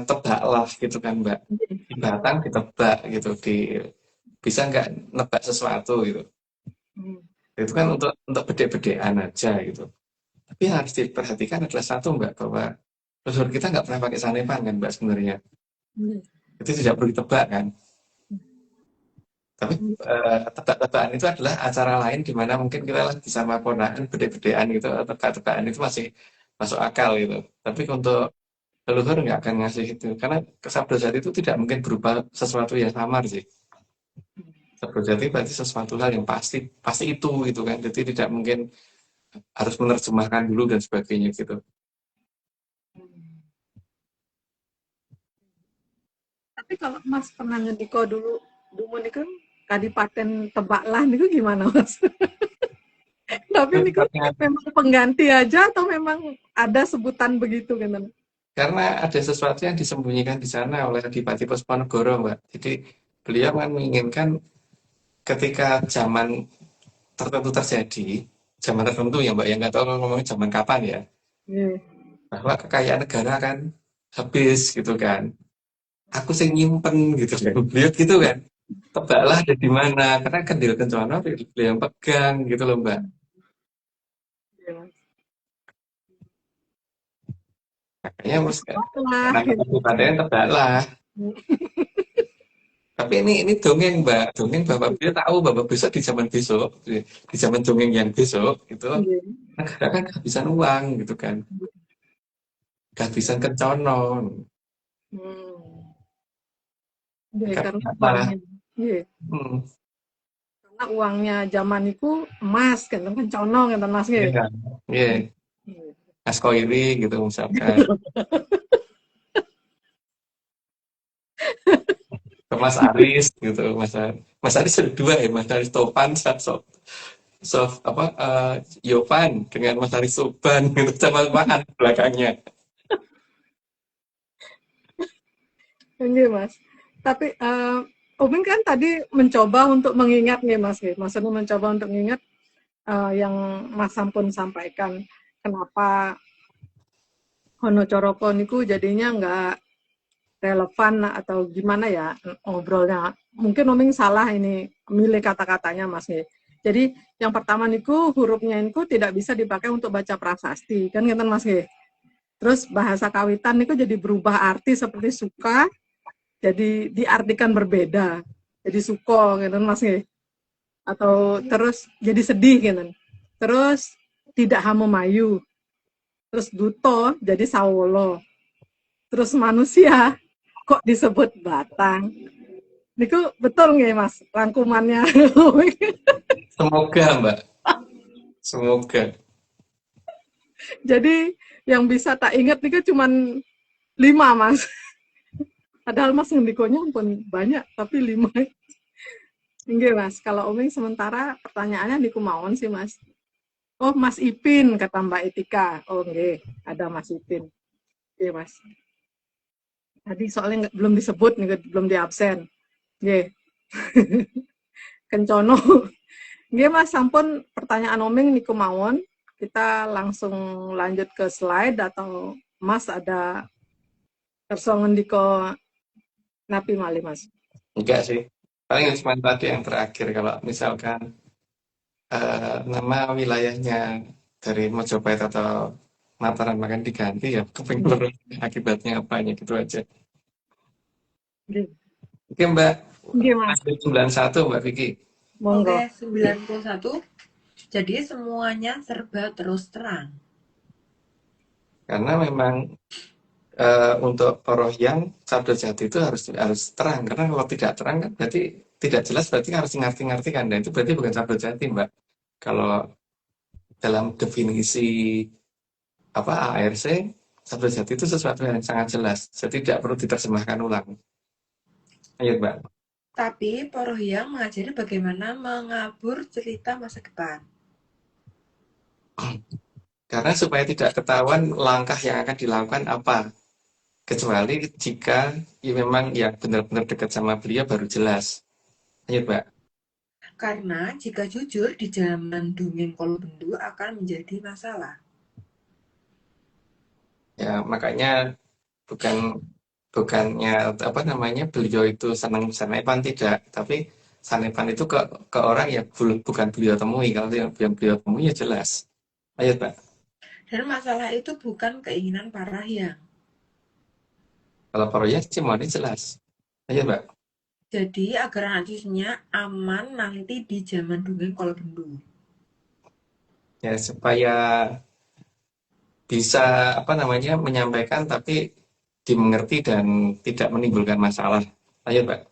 tebaklah gitu kan, Mbak. Nggih. Di batang ditebak gitu, bisa nggak nebak sesuatu gitu. Hmm. Itu kan untuk beda-bedaan aja gitu. Tapi yang harus diperhatikan adalah satu, Mbak, bahwa leluhur kita nggak pernah pakai sanepan kan, Mbak, sebenarnya. Nggih. Itu tidak perlu ditebak kan. Tapi Nggih. tebak-tebakan itu adalah acara lain di mana mungkin kita lagi sama ponakan beda-bedaan gitu, tebak-tebakan itu masih masuk akal gitu. Tapi untuk leluhur nggak akan ngasih itu, karena sabda itu tidak mungkin berupa sesuatu yang samar sih. Sabda berarti sesuatu hal yang pasti, pasti itu gitu kan. Jadi tidak mungkin harus menerjemahkan dulu dan sebagainya gitu. Tapi kalau Mas pernah ngendiko dulu, dulu ini kan Kadipaten Tebaklah niku gimana Mas? Tapi niku Karena memang pengganti aja atau memang ada sebutan begitu kan? karena ada sesuatu yang disembunyikan di sana oleh Adipati Puspanegara, Mbak. Jadi beliau kan menginginkan ketika zaman tertentu terjadi, zaman tertentu ya Mbak, yang nggak tahu kalau ngomongin zaman kapan ya, Nggih. bahwa kekayaan negara kan habis gitu kan. Aku sing nyimpen gitu kan. Beliau gitu kan. Tebaklah ada di mana, karena Kendil Kencono beliau yang pegang gitu loh Mbak. Iya, Mas. Makanya harus Tebaklah nama gitu. kabupaten Tebaklah. Tapi ini dongeng Mbak, dongeng Bapak beliau tahu Bapak besok di zaman besok, di zaman dongeng yang besok itu Nggih. negara kan kehabisan uang gitu kan, kehabisan Kencono. Hmm. Nggih, Karena karena apa? uangnya. Nggih. Hmm, Karena uangnya zaman itu emas kan kencono ngeten Mas nggih. iya, iya, Nggih. Mas Koiri gitu misalkan, ke Mas Aris gitu, Mas Aris ada dua ya, Mas Aris Topan, apa Yovan dengan Mas Aris Soban gitu sama belakangnya. Nggih, Mas. Tapi Umi kan tadi mencoba untuk mengingat nih Mas nggih. Maksudnya mencoba untuk mengingat yang Mas Sampun sampaikan kenapa Honocoroko niku jadinya nggak relevan atau gimana ya ngobrolnya. Mungkin Oming salah ini milih kata-katanya Mas nggih. Jadi yang pertama niku hurufnya niku tidak bisa dipakai untuk baca prasasti kan ngeten Mas nggih. Terus bahasa kawitan niku jadi berubah arti seperti suka jadi diartikan berbeda. Jadi suko ngeten Mas nggih. Atau terus jadi sedih gitu. Terus tidak hamemayu. Terus duto jadi sawolo. Terus manusia kok disebut batang. Niku betul nggak Mas rangkumannya? Semoga Mbak, semoga. Jadi yang bisa tak ingat niku cuman 5 Mas. Padahal Mas ngendikonya pun banyak tapi 5. Nggih Mas, kalau Oming sementara pertanyaannya niku mawon sih Mas. Oh Mas Ipin kata Mbak Etika. Oh nggih, ada Mas Ipin. Nggih Mas. Tadi soalnya belum disebut nih, belum di absen. Nggih. Kencono. Nggih Mas, sampun pertanyaan Oming niku mawon. Kita langsung lanjut ke slide atau Mas ada kersa ngendika napi malih Mas. Enggak sih. Paling cuma tadi yang terakhir kalau misalkan nama wilayahnya dari Mojopahit atau Mataram makan diganti ya kepingin akibatnya apanya gitu aja. Nggih. Oke Mbak, Nggih Mas. lanjut 91 Mbak Vicky. Monggo. Oke, 91. Jadi semuanya serba terus terang. Karena memang untuk Orohyang Sabda Jati itu harus terang, karena kalau tidak terang kan berarti tidak jelas, berarti harus ngerti-ngerti kan, dan itu berarti bukan Sabda Jati Mbak. Kalau dalam definisi apa ARC, Sabda Jati itu sesuatu yang sangat jelas, jadi tidak perlu diterjemahkan ulang. Ayo Mbak. Tapi Porohyang mengajari bagaimana mengabur cerita masa depan. Karena supaya tidak ketahuan langkah yang akan dilakukan apa, kecuali jika ya memang yang benar-benar dekat sama beliau baru jelas. Ayo Mbak. Karena jika jujur di zaman dongeng Kolobendu akan menjadi masalah. Ya makanya bukannya apa namanya beliau itu senang sanepan, tidak, tapi sanepan itu ke orang yang bukan beliau temui. Kalau yang beliau temui ya jelas. Ayo Pak. Dan masalah itu bukan keinginan para hyang. Kalau proyek sih mau jelas. Ayo Pak. Jadi agar anak cucunya aman nanti di zaman dongeng Kolobendu. Ya supaya bisa apa namanya menyampaikan tapi dimengerti dan tidak menimbulkan masalah. Ayo Pak.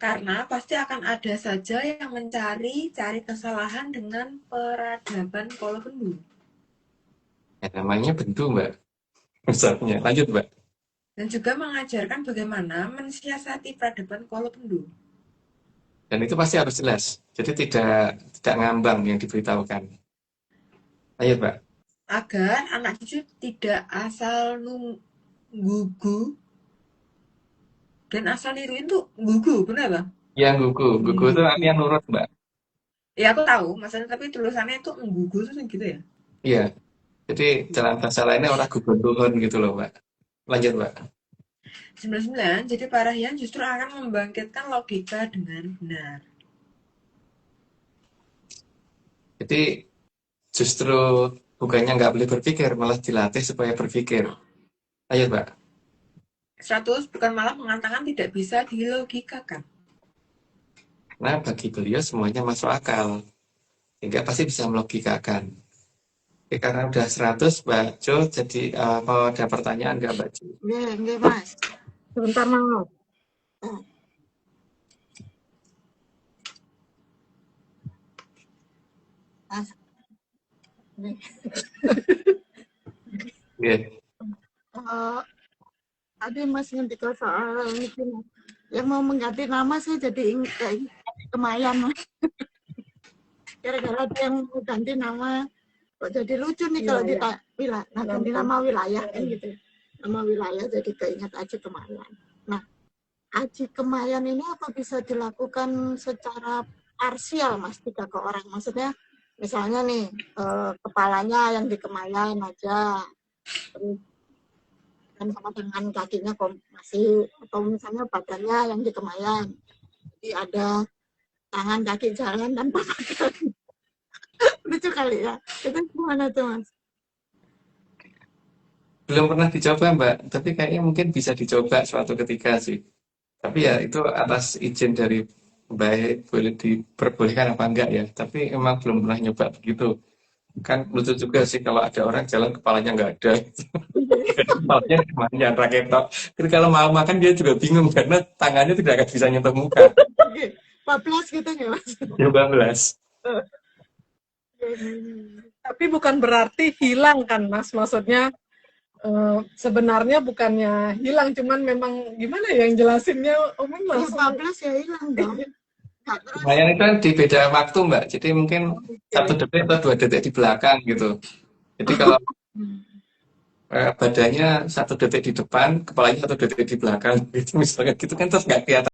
Karena pasti akan ada saja yang cari kesalahan dengan peradaban Kolobendu. Ya, namanya bendu Mbak. Misalnya. Lanjut Mbak. Dan juga mengajarkan bagaimana mensiasati peradaban Kolobendu. Dan itu pasti harus jelas. Jadi tidak ngambang yang diberitahukan. Ayo, Mbak. Agar anak cucu tidak asal gugu dan asal niruin tuh gugu, benar Bang? Yang gugu itu artinya nurut, Mbak. Ya aku tahu, maksudnya tapi tulisannya itu gugu tuh gitu ya. Iya. Jadi dalam bahasa lainnya orang gugur turun gitu loh, Mbak. Lanjut, Mbak. 99, jadi Parahyangan justru akan membangkitkan logika dengan benar. Jadi justru bukannya nggak boleh berpikir, malah dilatih supaya berpikir. Ayo, Mbak. 100, bukan malah mengatakan tidak bisa dilogikakan. Nah, bagi beliau semuanya masuk akal. Sehingga pasti bisa melogikakan. Oke, karena udah 100, Mbak Jo, jadi mau ada pertanyaan nggak, Mbak Jo? Nggih, Mas. Sebentar, Mas. Mas. Nggih. Iya. Tadi Mas ngendika soal ini, yang mau mengganti nama saya jadi ingat Kemayan, Mas. Gara-gara ada yang mau ganti nama, kok jadi lucu nih kalau ganti nama wilayah kan gitu. Nama wilayah jadi keinget Aji Kemayan. Nah, Aji Kemayan ini apa bisa dilakukan secara parsial, Mas, tidak ke orang? Maksudnya, misalnya nih, kepalanya yang di Kemayan aja, terus dan sama dengan kakinya masih, atau misalnya badannya yang di Kemayan. Jadi ada tangan, kaki, jalan, dan papakan. Lucu kali ya. Itu gimana tuh, Mas? Belum pernah dicoba, Mbak. Tapi kayaknya mungkin bisa dicoba suatu ketika sih. Tapi ya itu atas izin dari Mbak, boleh diperbolehkan apa enggak ya. Tapi emang belum pernah nyoba begitu. Kan lucu juga sih kalau ada orang jalan kepalanya nggak ada. Kepalanya kemana raketok. Jadi kalau mau makan dia juga bingung karena tangannya tidak akan bisa nyentuh muka. Oke, 14 gitu ya, Mas? 12. Tapi bukan berarti hilang kan, Mas? Maksudnya sebenarnya bukannya hilang, cuman memang gimana ya yang jelasinnya, Om Ya, langsung 14 ya hilang dong. Nggak terus. Lumayan itu kan di beda waktu, Mbak. Jadi mungkin 1 detik atau 2 detik di belakang gitu. Jadi kalau badannya 1 detik di depan, kepalanya 1 detik di belakang, gitu misalnya gitu kan terus nggak kelihatan.